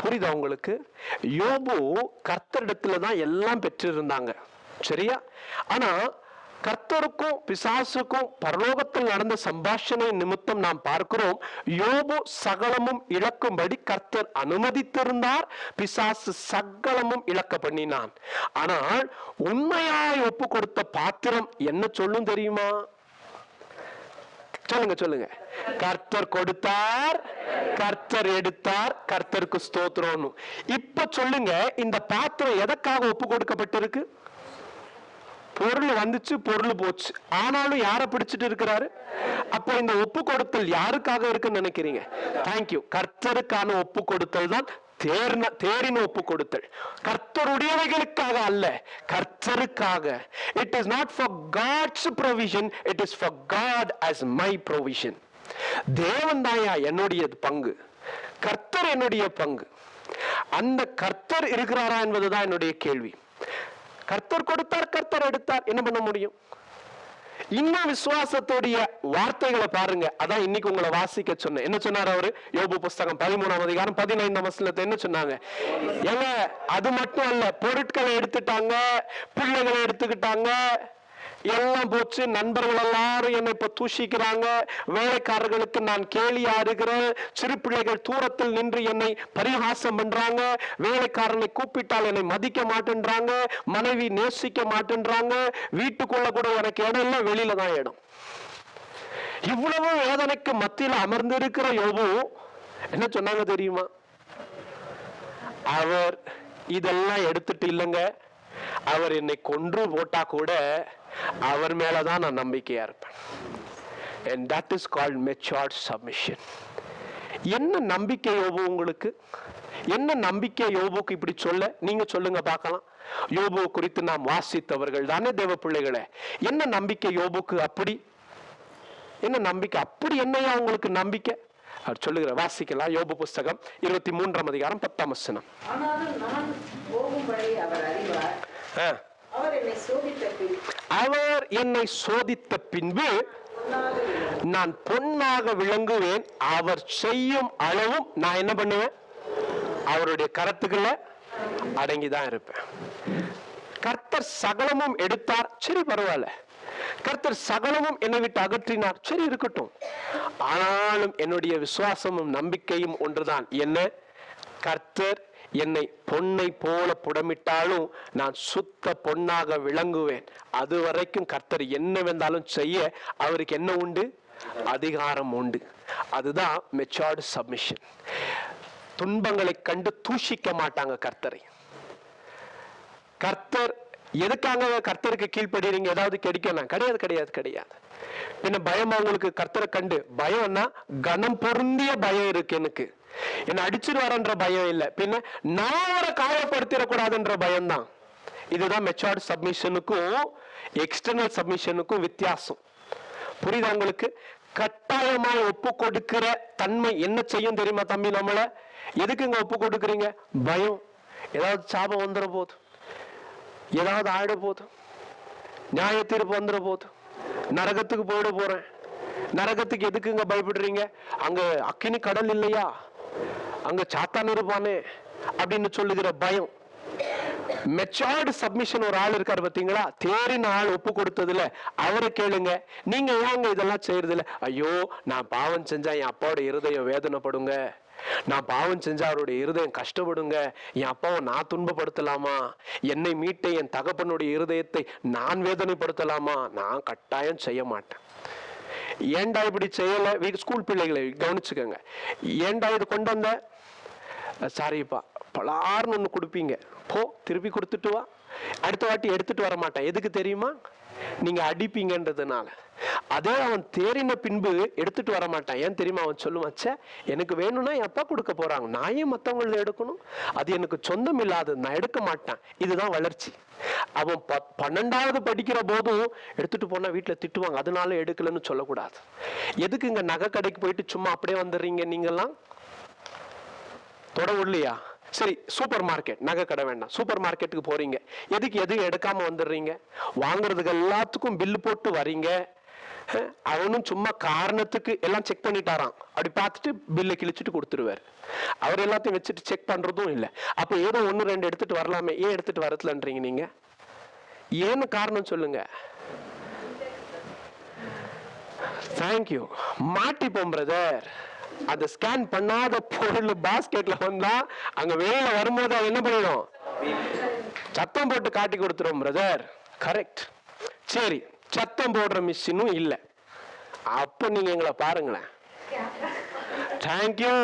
B: புரியுதா உங்களுக்கு? யோபு கர்த்தரிடத்துல தான் எல்லாம் பெற்றிருந்தாங்க, சரியா? ஆனா கர்த்தருக்கும் பிசாசுக்கும் பரலோகத்தில் நடந்த சம்பாஷணை நிமித்தம் நாம் பார்க்கிறோம், யோபு சகலமும் இழக்கும்படி கர்த்தர் அனுமதித்திருந்தார், பிசாசு சகலமும் இழக்க பண்ணினான். ஆனால் உண்மையாய் ஒப்பு கொடுத்த பாத்திரம் என்ன சொல்லும் தெரியுமா? சொல்லுங்க சொல்லுங்க. கர்த்தர் கொடுத்தார், கர்த்தர் எடுத்தார், கர்த்தருக்கு ஸ்தோத்திரம். இப்ப சொல்லுங்க, இந்த பாத்திரம் எதற்காக ஒப்பு கொடுக்கப்பட்டிருக்கு? பொருள் வந்துச்சு, பொருள் போச்சு, ஆனாலும் யாரை பிடிச்சிட்டு இருக்கிறாரு? அப்போ இந்த ஒப்பு கொடுத்தல் யாருக்காக இருக்குன்னு நினைக்கிறீங்க? தேங்க்யூ. கர்த்தருக்கான ஒப்பு கொடுத்தல் தான் தேறின ஒப்பு கொடுத்தல். கர்த்தருடையவைகளுக்காக அல்ல, கர்த்தருக்காக. It is not for God's provision, it is for God as my provision. தேவன் தாயா என்னுடைய பங்கு, கர்த்தர் என்னுடைய பங்கு. அந்த கர்த்தர் இருக்கிறாரா என்பதுதான் என்னுடைய கேள்வி. கர்த்தர் கொடுத்தார், கர்த்தர் எடுத்தார், என்ன பண்ண முடியும்? இன்னும் விசுவாசத்துடைய வார்த்தைகளை பாருங்க. அதான் இன்னைக்கு உங்களை வாசிக்க சொன்னேன். என்ன சொன்னார் அவரு? யோபு புஸ்தகம் 13ஆம் அதிகாரம் 15ஆம் வசனத்தை என்ன சொன்னாங்க? ஏங்க அது மட்டும் அல்ல, பொருட்களை எடுத்துட்டாங்க, பிள்ளைகளை எடுத்துக்கிட்டாங்க, எல்லாம் போச்சு. நண்பர்கள் எல்லாரும் என்னை இப்ப தூஷிக்கிறாங்க, வேலைக்காரர்களுக்கு நான் கேலியா இருக்கிறேன், சிறு பிள்ளைகள் தூரத்தில் நின்று என்னை பரிகாசம் பண்றாங்க, வேலைக்காரனை கூப்பிட்டால் என்னை மதிக்க மாட்டேன்றாங்க, மனைவி நேசிக்க மாட்டேன்றாங்க, வீட்டுக்குள்ள கூட எனக்கு இடம் இல்லை, வெளியில தான் இடம். இவ்வளவு வேதனைக்கு மத்தியில் அமர்ந்து இருக்கிற யோபு என்ன சொன்னாங்க தெரியுமா? அவர் இதெல்லாம் எடுத்துட்டு இல்லைங்க, அவர் என்னை கொன்று போட்டா கூட அவர் மேலதான் நான் நம்பிக்கையா இருப்பேன். And that is called matured submission. என்ன நம்பிக்கை யோபு உங்களுக்கு? என்ன நம்பிக்கை யோபுக்கு இப்படி சொல்ல? நீங்க சொல்லுங்க பார்க்கலாம். யோபு குறித்து நாம் வாசித்தவர்கள் தானே தேவ பிள்ளைகளே. என்ன நம்பிக்கை யோபுக்கு? அப்படி என்ன நம்பிக்கை? அப்படி என்னையா உங்களுக்கு நம்பிக்கை? அவர் சொல்லுகிற வாசிக்கலாம். யோபு புஸ்தகம் 23ஆம் அதிகாரம் 10ஆம் வசனம். அவர் என்னை சோதித்த பின்பு நான் பொன்னாக விளங்குவேன், அவர் செய்யும் அளவும் நான் என்ன பண்ணுவேன்? அவருடைய கரத்துக்குள்ள அடங்கிதான் இருப்பேன். கர்த்தர் சகலமும் எடுத்தார், சரி பரவாயில்ல. கர்த்தர் சகலமும் என்னை விட்டு அகற்றினார், சரி இருக்கட்டும். ஆனாலும் என்னுடைய விசுவாசமும் நம்பிக்கையும் ஒன்றுதான். என்ன? கர்த்தர் என்னை பொன்னை போல புடமிட்டாலும் நான் சுத்த பொன்னாக விளங்குவேன். அது வரைக்கும் கர்த்தர் என்ன வேண்டாலும் செய்ய அவருக்கு என்ன உண்டு? அதிகாரம் உண்டு. அதுதான் மெச்சூர்ட் சப்மிஷன். துன்பங்களை கண்டு தூஷிக்க மாட்டாங்க கர்த்தரை. கர்த்தர் எதுக்காக கர்த்தருக்கு கீழ்ப்படுறீங்க? ஏதாவது கிடைக்கணும்? கிடையாது கிடையாது கிடையாது. பின்ன பயமா உங்களுக்கு? கர்த்தரை கண்டு பயம்னா கனம் பொருந்திய பயம் இருக்கு. எனக்கு என்ன அடிச்சிருவாரன்ற பயம் இல்லை, பின்ன நான் அவரை காயப்படுத்திடக்கூடாதுன்ற பயம் தான். இதுதான் மெச்சூர்ட் சப்மிஷனுக்கும் எக்ஸ்டர்னல் சப்மிஷனுக்கும் வித்தியாசம். புரியுதா உங்களுக்கு? கட்டாயமாய் ஒப்பு கொடுக்கிற தன்மை என்ன செய்யும் தெரியுமா தம்பி? நம்மள எதுக்குங்க ஒப்பு கொடுக்குறீங்க? பயம். ஏதாவது சாபம் வந்துட போது, ஏதாவது ஆயிட போது, நியாய தீர்ப்பு வந்துட போது, நரகத்துக்கு போயிட போறேன். நரகத்துக்கு எதுக்குங்க பயப்படுறீங்க? அங்க அக்கினி கடல் இல்லையா? அங்க சாத்தான் இருப்பானே அப்படின்னு சொல்லுகிற பயம். மெச்சூர்டு சப்மிஷன் ஒரு ஆள் இருக்காரு பாத்தீங்களா, தேறின ஆள் ஒப்பு கொடுத்ததுல அவரை கேளுங்க. நீங்க ஏங்க இதெல்லாம் செய்யறது இல்ல? ஐயோ நான் பாவம் செஞ்சா என் அப்பாவோட இருதயம் வேதனைப்படுங்க, நான் பாவம் செஞ்சா அவருடைய இருதயம் கஷ்டப்படுங்க, என் அப்பாவை நான் துன்பப்படுத்தலாமா, என்னை மீட்ட என் தகப்பனுடைய இருதயத்தை நான் வேதனைப்படுத்தலாமா? நான் கட்டாயம் செய்ய மாட்டேன். ஏண்டா இப்படி செய்யல? ஸ்கூல் பிள்ளைகளை கவனிச்சுக்கோங்க. ஏண்டா இது கொண்டு வந்த? சாரிப்பா, பலார்னு ஒண்ணு கொடுப்பீங்க, போ திருப்பி கொடுத்துட்டு வா. அடுத்த வாட்டி எடுத்துட்டு வர மாட்டேன். எதுக்கு தெரியுமா? நீங்க அடிப்பீங்கன்றதுனால. அதே அவன் தேறின பின்பு எடுத்துட்டு வர மாட்டான். ஏன் தெரியுமா? அவன் சொல்லுவான், ச்சே எனக்கு வேணும்னா என் அப்பா கொடுக்க போறாங்க, நான் ஏன் மத்தவங்கள எடுக்கணும்? அது எனக்கு சொந்தம் இல்லாதது, நான் எடுக்க மாட்டேன். இதுதான் வளர்ச்சி. அவன் 12வது படிக்கிற போதும் எடுத்துட்டு போனா வீட்டுல திட்டுவாங்க, அதனால எடுக்கலன்னு சொல்லக்கூடாது. எதுக்கு இங்க நகை கடைக்கு போயிட்டு சும்மா அப்படியே வந்துடுறீங்க? நீங்கெல்லாம் தொட இல்லையா? சரி, சூப்பர் மார்க்கெட், நகை கடை வேண்டாம், சூப்பர் மார்க்கெட்டுக்கு போறீங்க, எதுக்கு எதுவும் எடுக்காம வந்துடுறீங்க? வாங்குறதுக்கு எல்லாத்துக்கும் பில்லு போட்டு வரீங்க. அவனும் சும்மா காரணத்துக்கு எல்லாம் செக் பண்ணிட்டாராம், அப்படி பார்த்துட்டு பில்லை கிழிச்சிட்டு கொடுத்துருவாரு. அவர் எல்லாத்தையும் வச்சுட்டு செக் பண்றதும் இல்லை. அப்ப ஏதோ 1-2 எடுத்துட்டு வரலாமே, ஏன் எடுத்துட்டு வரலன்றீங்க நீங்க? ஏன்னு காரணம் சொல்லுங்க. தேங்க்யூ. மாட்டிப்போம் பிரதர். அந்த ஸ்கேன் பண்ணாத பொருள் பாஸ்கெட்ல வந்தா அங்க வெளியில வரும்போது அது என்ன பண்ணிடும்? சத்தம் போட்டு காட்டி கொடுத்துரும் பிரதர். கரெக்ட். சரி, சத்தம் போடுற மிஷினும் இல்ல, அப்ப நீங்க எங்களை பாருங்களேன். தேங்க்யூ.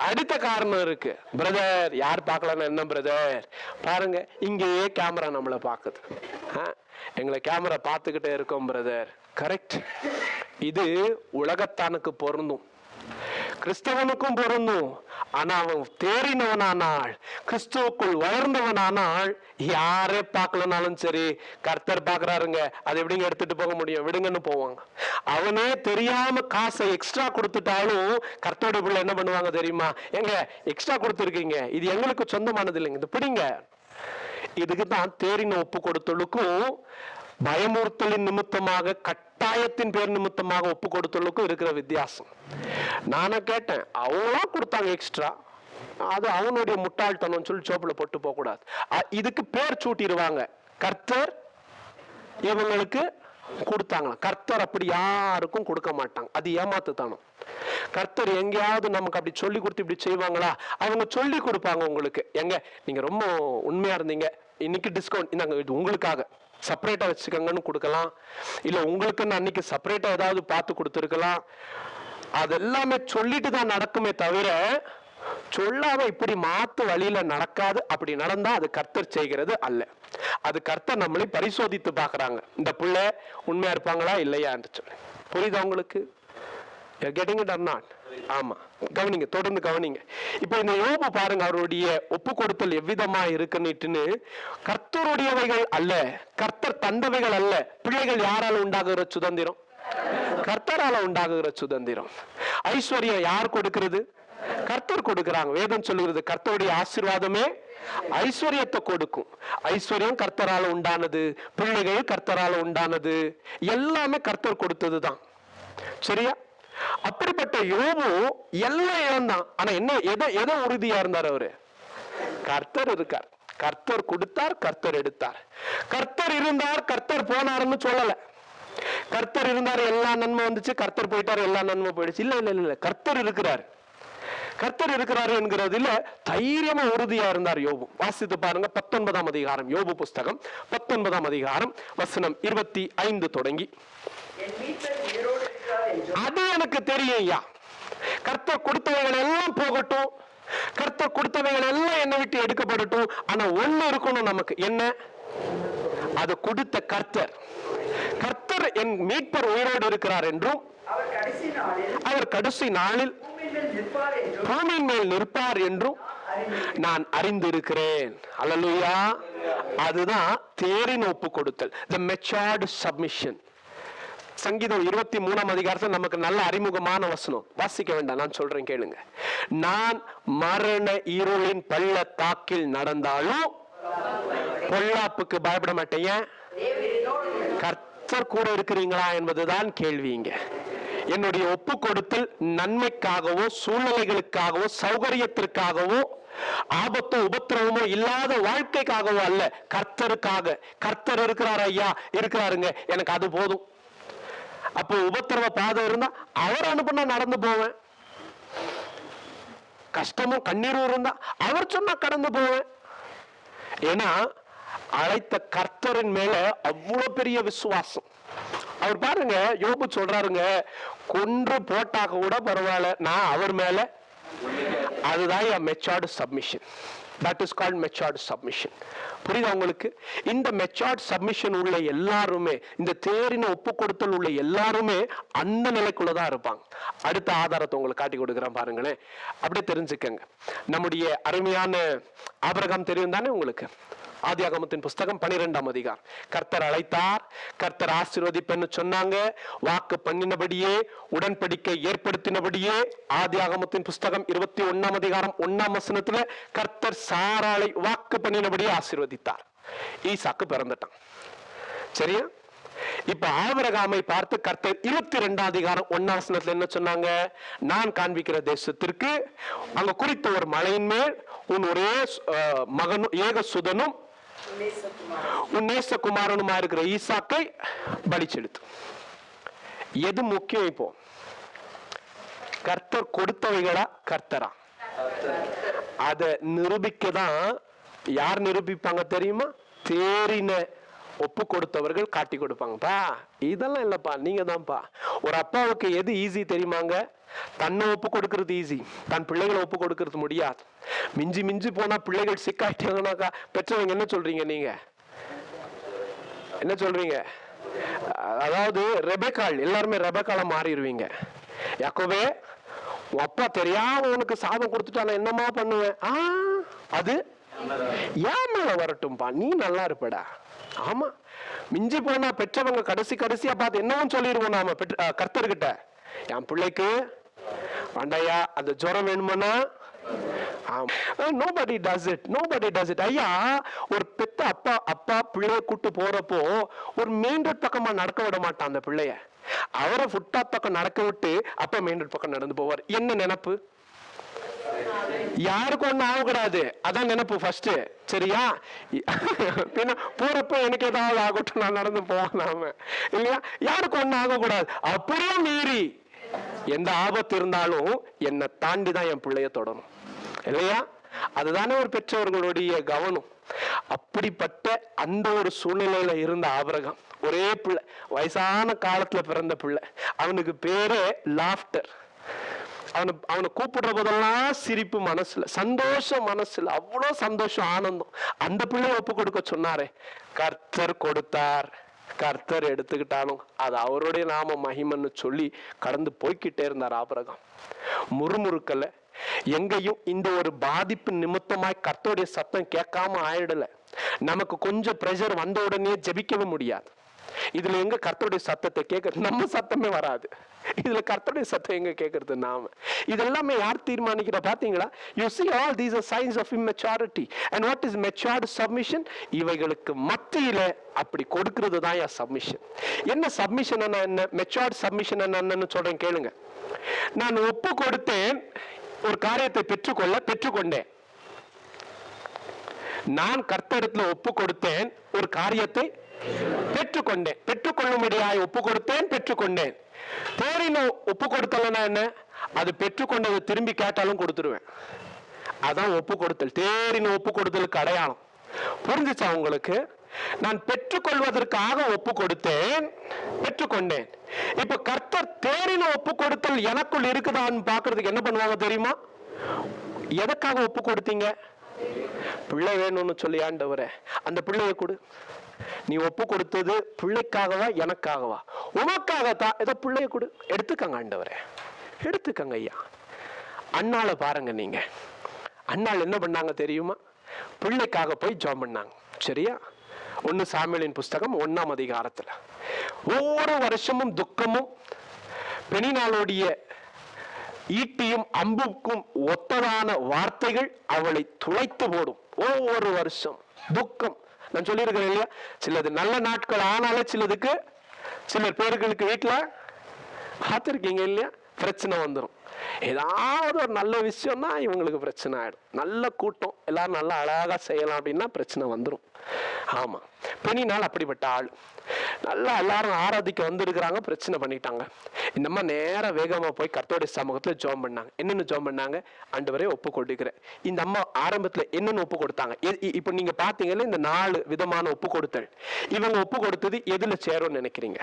B: அடுத்த காரணம் இருக்கு பிரதர். யார் பார்க்கலன்னா என்ன பிரதர்? பாருங்க, இங்கேயே கேமரா நம்மளை பாக்குது, எங்களை கேமரா பார்த்துக்கிட்டே இருக்கோம் பிரதர். கரெக்ட். இது உலகத்தானுக்கு பொருந்தும், கிறிஸ்தவனுக்கும் பொருந்தும். ஆனா அவன் தேறினவனானால், கிறிஸ்துவுக்குள் வளர்ந்தவனானால், யாரே பார்க்கலனாலும் சரி கர்த்தர் பாக்குறாருங்க, அது எப்படிங்க எடுத்துட்டு போக முடியும்? விடுங்கன்னு போவாங்க. அவனே தெரியாம காசை எக்ஸ்ட்ரா கொடுத்துட்டாலும் கர்த்தருடைய பிள்ளை என்ன பண்ணுவாங்க தெரியுமா? எங்க எக்ஸ்ட்ரா கொடுத்துருக்கீங்க, இது எங்களுக்கு சொந்தமானது இல்லைங்க, இது பிடிங்க. இதுக்குதான் தேறின ஒப்பு கொடுத்தலுக்கும் பயமுறுத்தலின் நிமித்தமாக, கட்டாயத்தின் பேர் நிமித்தமாக ஒப்பு கொடுத்தலுக்கும் இருக்கிற வித்தியாசம். நானே கேட்டேன், அவங்களா கொடுத்தாங்க எக்ஸ்ட்ரா, அது அவனுடைய முட்டாள்தனம் சொல்லி சோப்புல போட்டு போக கூடாது. இதுக்கு பேர் சூட்டிடுவாங்க, கர்த்தர் இவங்களுக்கு கொடுத்தாங்க. கர்த்தர் அப்படி யாருக்கும் கொடுக்க மாட்டாங்க, அது ஏமாத்துத்தானம். கர்த்தர் எங்கேயாவது நமக்கு அப்படி சொல்லி கொடுத்து இப்படி செய்வாங்களா? அவங்க சொல்லி கொடுப்பாங்க உங்களுக்கு. எங்க நீங்க ரொம்ப உண்மையா இருந்தீங்க, இன்னைக்கு டிஸ்கவுண்ட் இந்தாங்க, இது உங்களுக்காக செப்பரேட்டா வச்சுக்கோங்கன்னு கொடுக்கலாம். இல்ல உங்களுக்குன்னு அன்னைக்கு செப்பரேட்டா ஏதாவது பார்த்து கொடுத்துருக்கலாம். அதெல்லாமே சொல்லிட்டு தான் நடக்குமே தவிர சொல்லாம இப்படி மாத்து வழியில நடக்காது. அப்படி நடந்தா அது கர்த்தர் செய்கிறது அல்ல. அது கர்த்தர் நம்மளை பரிசோதித்து பாக்குறாங்க, இந்த பிள்ளை உண்மையா இருப்பாங்களா இல்லையான்னு சொல்லி. புரியுதா உங்களுக்கு? getting it or not? ஆமா, கவனிங்க, தொடர்ந்து கவனிங்க. இப்ப இந்த யோபு பாருங்க, அவருடைய ஒப்பு கொடுத்தல் எவ்விதமா இருக்குன்னு. கர்த்தருடையவைகள் அல்ல, கர்த்தர் தந்தவைகள் அல்ல. பிள்ளைகள் யாரால உண்டாகுகிற சுதந்திரம்? கர்த்தரால உண்டாகுகிற சுதந்திரம். ஐஸ்வர்யம் யார் கொடுக்கிறது? கர்த்தர் கொடுக்கிறாங்க. வேதம் சொல்லுகிறது, கர்த்தருடைய ஆசீர்வாதமே ஐஸ்வர்யத்தை கொடுக்கும். ஐஸ்வர்யம் கர்த்தரால உண்டானது, பிள்ளைகள் கர்த்தரால உண்டானது, எல்லாமே கர்த்தர் கொடுத்ததுதான். சரியா? அப்படிப்பட்ட யோபு எல்லாம் இழந்தான். ஆனா என்ன, எதை உறுதியா இருந்தார் அவரு? கர்த்தர் இருக்கார், கர்த்தர் கொடுத்தார், கர்த்தர் எடுத்தார். கர்த்தர் இருந்தார், கர்த்தர் போனாருன்னு சொல்லல. கர்த்தர் இருந்தார், எல்லா நன்மை வந்துச்சு, கர்த்தர் போயிட்டார், எல்லா நன்மை போயிடுச்சு. இல்ல இல்ல இல்ல, கர்த்தர் இருக்கிறார். கர்த்தர் இருக்கிறாரு என்கிறதுல தைரியமா உறுதியா இருந்தார் யோபு. வாசித்து பாருங்க 19ஆம் அதிகாரம், யோபு புஸ்தகம் 19ஆம் அதிகாரம் வசனம் 25 தொடங்கி. அது எனக்கு தெரியும் ஐயா, கர்த்தர் கொடுத்தவைகள் எல்லாம் போகட்டும், கர்த்தர் கொடுத்தவைகள் எல்லாம் என்னை விட்டு எடுக்கப்படட்டும், ஆனா ஒண்ணு இருக்கணும் நமக்கு. என்ன? அது கொடுத்த கர்த்தர். கர்த்தர் என் மீட்பர் உயிரோடு இருக்கிறார் என்றும், அவர் கடைசி நாளில் பூமியின் மேல் நிற்பார் என்றும் நான் அறிந்திருக்கிறேன். அல்லேலூயா. அதுதான் தேறின ஒப்பு கொடுத்தல், the matured submission. சங்கீதம் 23ஆம் அதிகாரத்தில் நமக்கு நல்ல அறிமுகமான வசனம், வாசிக்க வேண்டாம், நான் சொல்றேன் கேளுங்க. நான் மரண இருளின் பள்ளத்தாக்கில் நடந்தாலும் பொல்லாப்புக்கு பயப்பட மாட்டேன். கர்த்தர் கூட இருக்கிறீங்களா என்பதுதான் கேள்விங்க. என்னுடைய ஒப்பு கொடுத்தல் நன்மைக்காகவோ சூழ்நிலைகளுக்காகவோ சௌகரியத்திற்காகவோ ஆபத்தோ உபத்திரவமோ இல்லாத வாழ்க்கைக்காகவோ அல்ல, கர்த்தருக்காக. கர்த்தர் இருக்கிறார் ஐயா, இருக்கிறாருங்க, எனக்கு அது போதும். அப்போ உபத்திரவ பாதை இருந்தா அவர் அனுப்புனா நடந்து போவேன். கஷ்டமும் கண்ணீரும் இருந்தா அவர் சொன்னா கடந்து போவேன். ஏன்னா அழைத்த கர்த்தரின் மேல அவ்வளவு பெரிய விசுவாசம். அவர் பாருங்க, யோபு சொல்றாருங்க, கொன்று போட்டா கூட பரவாயில்ல, நான் அவர் மேல. அதுதான் matured submission. That is called matured submission. புரியுதா உங்களுக்கு? இந்த மெச்சூர்டு சப்மிஷன் உள்ள எல்லாருமே, இந்த தேறின ஒப்பு கொடுத்தல் உள்ள எல்லாருமே அந்த நிலைக்குள்ளதான் இருப்பாங்க. அடுத்த ஆதாரத்தை உங்களுக்கு காட்டி கொடுக்குறேன் பாருங்களேன், அப்படியே தெரிஞ்சுக்கங்க. நம்முடைய அருமையான ஆபிரகாம் தெரியும் தானே உங்களுக்கு? ஆதியாகமத்தின் புஸ்தகம் 12ஆம் அதிகாரம். கர்த்தர் அழைத்தார், கர்த்தர் ஆசீர்வதிப்பேன்னு சொன்னாங்க, வாக்கு பண்ணினபடியே, உடன்படிக்கை ஏற்படுத்தினபடியே. ஆதியாகமத்தின் புஸ்தகம் 21ஆம் அதிகாரம் 1ஆம் வசனத்துல கர்த்தர் சாராளை வாக்கு பண்ணினபடியே ஆசீர்வதித்தார். ஈசாக்கு பிறந்துட்டான். சரியா? இப்ப ஆபிரகாமை பார்த்து கர்த்தர் 22ஆம் அதிகாரம் 1ஆம் வசனத்துல என்ன சொன்னாங்க? நான் காண்பிக்கிற தேசத்திற்கு அங்க குறித்த ஒரு மலையின் மேல் உன் ஒரே மகனும் ஏக சுதனும் உன் நேசகுமாரனுமா இருக்கிற ஈசாக்கை பலி செலுத்து. எது முக்கியம்? இப்போ கர்த்தர் கொடுத்தவைகளா கர்த்தரா? அதை நிரூபிக்கதான் யார் நிரூபிப்பாங்க தெரியுமா? தேறின ஒப்பு கொடுத்தவர்கள் காட்டி கொடுப்பாங்கப்பா. இதெல்லாம் இல்லப்பா, நீங்க தான்ப்பா. ஒரு அப்பாவுக்கு எது ஈஸி தெரியுமாங்க? தன்னை ஒப்பு கொடுக்கறது ஈஸி, தன் பிள்ளைகளை ஒப்பு கொடுக்கறது முடியாது. மிஞ்சி மிஞ்சி போனா பிள்ளைகள் சிக்காயிட்டாங்கன்னாக்கா பெற்றவங்க என்ன சொல்றீங்க? நீங்க என்ன சொல்றீங்க? அதாவது ரெபெக்காள், எல்லாருமே ரெபெக்கால மாறிடுவீங்க. யாக்கோபே, உன் அப்பா தெரியாம உனக்கு சாபம் கொடுத்துட்டா என்னமா பண்ணுவேன்? அது ஏன் மேல வரட்டும்பா, நீ நல்லா இருப்படா. ஆமா, மிஞ்சி போனா பெற்றவங்க கடைசியா பார்த்து என்னவும் சொல்லிடுவோம் நாம கர்த்தர்கிட்ட, என் பிள்ளைக்கு வேண்டாயா அந்த ஜுரம் வேணுமானா. nobody does it. ஐயா, ஒரு பெத்த அப்பா பிள்ளைய கூட்டு போறப்போ ஒரு மெயின் ரோட் பக்கமா நடக்க விட மாட்டான் அந்த பிள்ளைய. அவரை ஃபுட்பாத் பக்கம் நடக்க விட்டு அப்பா மெயின் ரோட் பக்கம் நடந்து போவார். என்ன நினைப்பு? யாருக்கும் ஒண்ணு ஆகக்கூடாது, அதான் நினைப்பு ஃபர்ஸ்ட். சரியா? பின்ன போறப்ப எனக்கு ஏதாவது ஆகட்டும், நான் நடந்து போவான் இல்லையா? யாருக்கும் ஒண்ணு ஆகக்கூடாது. அப்படியே மீறி எந்த ஆபத்து இருந்தாலும் என்னை தாண்டி தான் என் பிள்ளைய தொடரும் இல்லையா? அதுதானே ஒரு பெற்றவர்களுடைய கவனம். அப்படிப்பட்ட அந்த ஒரு சூழ்நிலையில இருந்த ஆபிரகாம், ஒரே பிள்ளை, வயசான காலத்துல பிறந்த பிள்ளை. அவனுக்கு பேரே லாஃப்டர். அவனை கூப்பிடுற போதெல்லாம் சிரிப்பு மனசுல, சந்தோஷம் மனசுல, அவ்வளவு சந்தோஷம், ஆனந்தம். அந்த பிள்ளைய ஒப்பு கொடுக்க சொன்னாரே, கர்த்தர் கொடுத்தார், கர்த்தர் எடுத்துக்கிட்டாலும் அது அவருடைய நாம மகிமன்னு சொல்லி கடந்து போய்கிட்டே இருந்தார் ஆபிரகாம். முறுமுறுக்கல, எங்கேயும் இந்த ஒரு பாதிப்பு நிமித்தமாய் கர்த்தருடைய சத்தம் கேட்காம ஆயிடல. நமக்கு கொஞ்சம் பிரஷர் வந்த உடனே ஜெபிக்கவும் முடியாது. இதுல எங்க கர்த்தருடைய சத்தத்தை கேட்கறது? நம்ம சத்தமே வராது. இதுல கர்த்தருடைய சத்தம் எங்க கேட்கறது? நாம இதெல்லாமே யார் தீர்மானிக்கிற? பாத்தீங்களா? You see, all these are signs of immaturity. And what is matured submission? இவைகளுக்கு மத்தியில அப்படி கொடுக்கிறது தான் சப்மிஷன். என்ன சப்மிஷன்? என்ன மெச்சூர்ட் சப்மிஷன் என்னன்னு சொல்றேன் கேளுங்க. நான் ஒப்பு கொடுத்தேன், ஒரு காரியத்தை பெற்றுக்கொண்டேன். நான் கர்த்தரிடத்துல ஒப்பு கொடுத்தேன், ஒரு காரியத்தை பெற்றுக்கொண்டேன். பெற்றுக்கொள்ளும்படியாய் ஒப்பு கொடுத்தேன், பெற்றுக்கொண்டேன். தேறின ஒப்பு கொடுத்தலன்னா என்ன? அது பெற்றுக்கொண்டதை திரும்பி கேட்டாலும் கொடுத்துருவேன். அதான் ஒப்பு கொடுத்தல். தேறின ஒப்பு கொடுத்தலுக்கு அடையாளம். புரிஞ்சுச்சா உங்களுக்கு? நான் பெற்றுக்கொள்வதற்காக ஒப்பு கொடுத்தேன், பெற்றுக்கொண்டேன். இப்ப கர்த்தர் தேறின ஒப்பு கொடுத்தல் எனக்குள் இருக்குதான்னு பாக்குறதுக்கு என்ன பண்ணுவாங்க தெரியுமா? எதற்காக ஒப்பு கொடுத்தீங்க? பிள்ளை வேணும்னு சொல்லி, ஆண்டவரே அந்த பிள்ளைய கொடு. நீ ஒப்பு கொடுத்தது பிள்ளைக்காகவா எனக்காகவா? உனக்காகத்தான். ஏதோ பிள்ளைய கொடு, எடுத்துக்கங்க ஆண்டவரே, எடுத்துக்கங்க ஐயா. அண்ணால பாருங்க, நீங்க அண்ணாள் என்ன பண்ணாங்க தெரியுமா? பிள்ளைக்காக போய் ஜெபம் பண்ணாங்க. சரியா? 1 சாமுவேலின் புஸ்தகம் 1ஆம் அதிகாரத்துல ஒவ்வொரு வருஷமும் துக்கமும் பெனினாளுடைய ஈட்டியும் அம்புக்கும் ஒத்ததான வார்த்தைகள் அவளை துளைத்து போடும். ஒவ்வொரு வருஷம் துக்கம். நான் சொல்லியிருக்கிறேன் இல்லையா? சிலது நல்ல நாட்கள் ஆனாலே சிலருக்கு, சில பேர்களுக்கு வீட்டுல பார்த்திருக்கீங்க இல்லையா, பிரச்சனை வந்துடும். ஏதாவது ஒரு நல்ல விஷயம்னா இவங்களுக்கு பிரச்சனை ஆயிடும். நல்ல கூட்டம் எல்லாரும் நல்லா அழகா செய்யலாம் அப்படின்னா பிரச்சனை வந்துடும். ஆமா, பெண்ணினால் அப்படிப்பட்ட ஆள். நல்லா எல்லாரும் ஆராதிக்க வந்திருக்கிறாங்க, பிரச்சனை பண்ணிட்டாங்க. இந்த அம்மா நேர வேகமா போய் கர்த்தருடைய சமூகத்துல ஜெபம் பண்ணாங்க. என்னன்னு ஜெபம் பண்ணாங்க? ஆண்டவரே ஒப்பு கொடுக்கிறேன். இந்த அம்மா ஆரம்பத்துல என்னன்னு ஒப்பு கொடுத்தாங்க? இப்ப நீங்க பாத்தீங்கன்னா இந்த 4 விதமான ஒப்பு கொடுத்தல். இவங்க ஒப்பு கொடுத்தது எதுல சேரும்னு நினைக்கிறீங்க?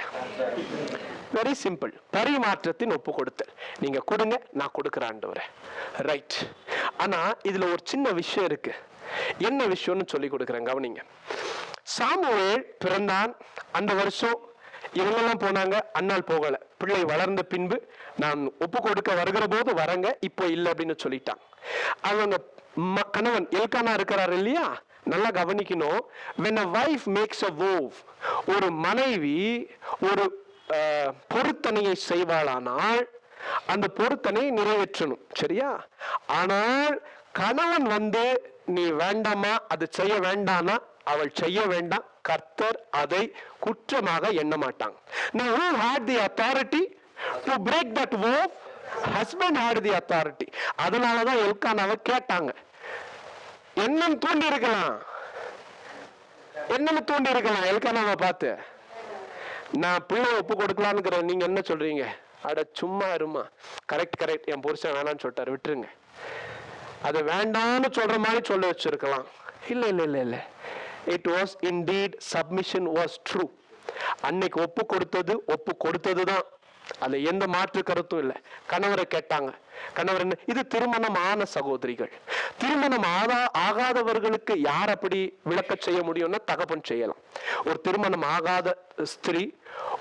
B: வெரி சிம்பிள், பரிமாற்றத்தின் ஒப்பு கொடுத்தல். நீங்க கொடுங்க, நான் கொடுக்கிறேன் ஆண்டவரே. ரைட். ஆனா இதுல ஒரு சின்ன விஷயம் இருக்கு. என்ன விஷயம்னு சொல்லி கொடுக்கிறேன், கவனிங்க. சாமுவேல் பிறந்தான். அந்த வருஷம் இவங்கெல்லாம் போனாங்க, அண்ணால் போகல. பிள்ளை வளர்ந்த பின்பு நான் ஒப்பு கொடுக்க வருகிற போது வரங்க, இப்போ இல்லை அப்படின்னு சொல்லிட்டான். அவங்க கணவன் எல்கானா இருக்கிறார் இல்லையா, நல்லா கவனிக்கணும். when a wife makes a vow, ஒரு மனைவி ஒரு பொருத்தனையை செய்வாளானால் அந்த பொருத்தனையை நிறைவேற்றணும், சரியா? ஆனால் கணவன் வந்து நீ வேண்டாமா, அது செய்ய வேண்டானா, அவள் செய்ய வேண்டாம், கர்த்தர் அதை குற்றமாக எண்ண மாட்டாங்க. Now who had the authority to break that vow? Husband had the authority. அதனாலதான் எல்கானாவை கேட்டாங்க. என்னன்னு தூண்டி இருக்கலாம், என்னன்னு தூண்டி இருக்கலாம் எல்கானாவை பார்த்து, நான் பிள்ளை ஒப்பு கொடுக்கலான்னு, நீங்க என்ன சொல்றீங்க? அட சும்மா இருமா, கரெக்ட் கரெக்ட், என் புருஷன் வேணான்னு சொல்லிட்டாரு, விட்டுருங்க. அது வேண்டாம்னு சொல்ற மாதிரி சொல்ல வச்சிருக்கலாம். இல்ல இல்ல இல்ல இல்ல, it was indeed submission was true. அன்னைக்கு ஒப்பு கொடுத்ததுதான், அதுல எந்த மாற்று கருத்தும் இல்லை. கணவரை கேட்டாங்க. கணவர் என்ன, இது திருமணம் ஆன சகோதரிகள். திருமணம் ஆகாதவர்களுக்கு யார் அப்படி விளக்க செய்ய முடியும்னா தகப்பன் செய்யலாம். ஒரு திருமணம் ஆகாத ஸ்திரீ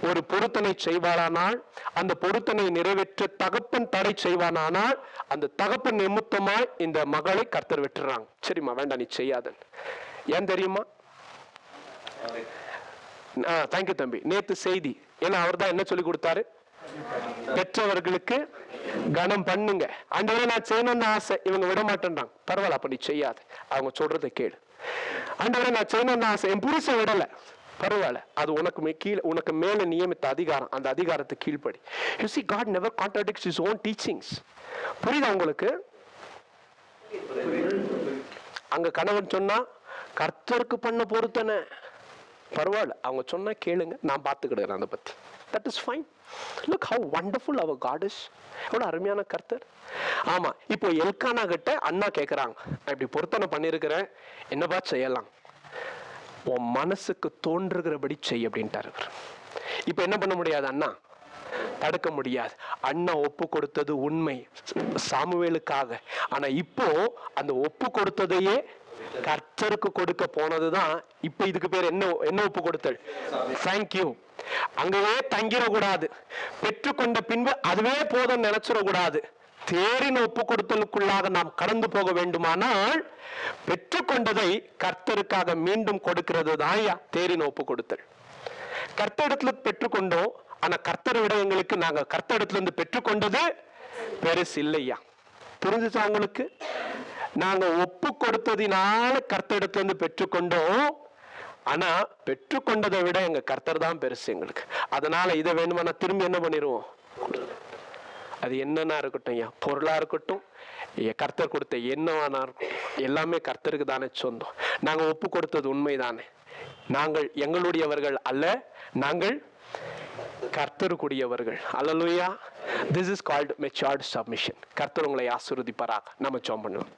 B: ஒரு பொருத்தனை செய்வாளானால் அந்த பொருத்தனை நிறைவேற்ற தகப்பன் தடை செய்வானானால் அந்த தகப்பன் நிமித்தமாய் இந்த மகளை கர்த்தர் விட்டுறாங்க. சரிம்மா, வேண்டாம் நீ செய்யாத. ஏன் தெரியுமா? தேங்க்யூ தம்பி. நேத்து செய்தி, ஏன்னா அவர் தான் என்ன சொல்லி கொடுத்தாரு, பெற்றவர்களுக்கு கனம் பண்ணுங்க. ஆண்டவரே நான் செய்யணும்னு ஆசை, இவங்க விட மாட்டேன்றாங்க. பரவாயில்ல, அப்ப நீ செய்யாது, அவங்க சொல்றதை கேளு. ஆண்டவரே நான் செய்யணும்னு ஆசை, என் புருஷன் விடல, பரவாயில்ல, அது உனக்கு மேல நியமித்த அதிகாரம், அந்த அதிகாரத்தை கீழ்ப்படி. You see, God never contradicts his own teachings. புரியுதா உங்களுக்கு? அங்க கணவன் சொன்னா கர்த்தருக்கு பண்ண பொருத்தனை, பரவாயில்ல, அவங்க சொன்னா கேளுங்க, நான் பார்த்துக்கிடுறேன் அதை பத்தி. That is fine. Look how wonderful our God is. எவ்வளவு அருமையான கர்த்தர். ஆமா, இப்போ எல்கானா கிட்ட அண்ணா கேட்கிறாங்க, நான் இப்படி பொருத்தனை பண்ணிருக்கிறேன், என்னப்பா செய்யலாம்? உன் மனசுக்கு தோன்றுகிறபடி செய் அப்படின்ட்டாரு. இப்ப என்ன பண்ண முடியாது, அண்ணா தடுக்க முடியாது. அண்ணா ஒப்பு கொடுத்தது உண்மை சாமுவேலுக்காக. ஆனா இப்போ அந்த ஒப்பு கொடுத்ததையே கர்த்தருக்கு கொடுக்க போனதுதான். இப்ப இதுக்கு பேர் என்ன ஒப்பு கொடுத்தல்? தேங்க்யூ. அங்கவே தங்கிடக்கூடாது, பெற்றுக்கொண்ட பின்பு அதுவே போதும் நினைச்சிடக்கூடாது. தேரின் ஒப்பு கொடுத்தலுக்குள்ளாக நாம் கடந்து போக வேண்டுமானால் பெற்றுக்கொண்டதை கர்த்தருக்காக மீண்டும் கொடுக்கிறது தான் தேரின் ஒப்பு கொடுத்தல். கர்த்தரிடத்துல பெற்றுக்கொண்டோம், ஆனா கர்த்தரை விட எங்களுக்கு நாங்க கர்த்தரிடத்துல இருந்து பெற்றுக்கொண்டது பெருசு இல்லையா? புரிஞ்சுச்சா உங்களுக்கு? நாங்க ஒப்பு கொடுத்ததினால கர்த்தரிடத்துல இருந்து பெற்றுக்கொண்டோம், ஆனா பெற்றுக்கொண்டதை விட எங்க கர்த்தர் தான் பெருசு எங்களுக்கு. அதனால இதை வேணுமானா திரும்பி என்ன பண்ணிடுவோம்? அது என்னன்னா இருக்கட்டும் ஐயா, பொருளா இருக்கட்டும், கர்த்தர் கொடுத்த என்னவானா இருக்கட்டும், எல்லாமே கர்த்தருக்கு தானே சொந்தம். நாங்க ஒப்பு கொடுத்தது உண்மைதானே. நாங்கள் எங்களுடையவர்கள் அல்ல, நாங்கள் கர்த்தருக்குரியவர்கள். அல்லேலூயா. This is called matured submission. கர்த்தர் உங்களை ஆசீர்வதிப்பாராக. நம்ம ஜெபம் பண்ணுவோம்.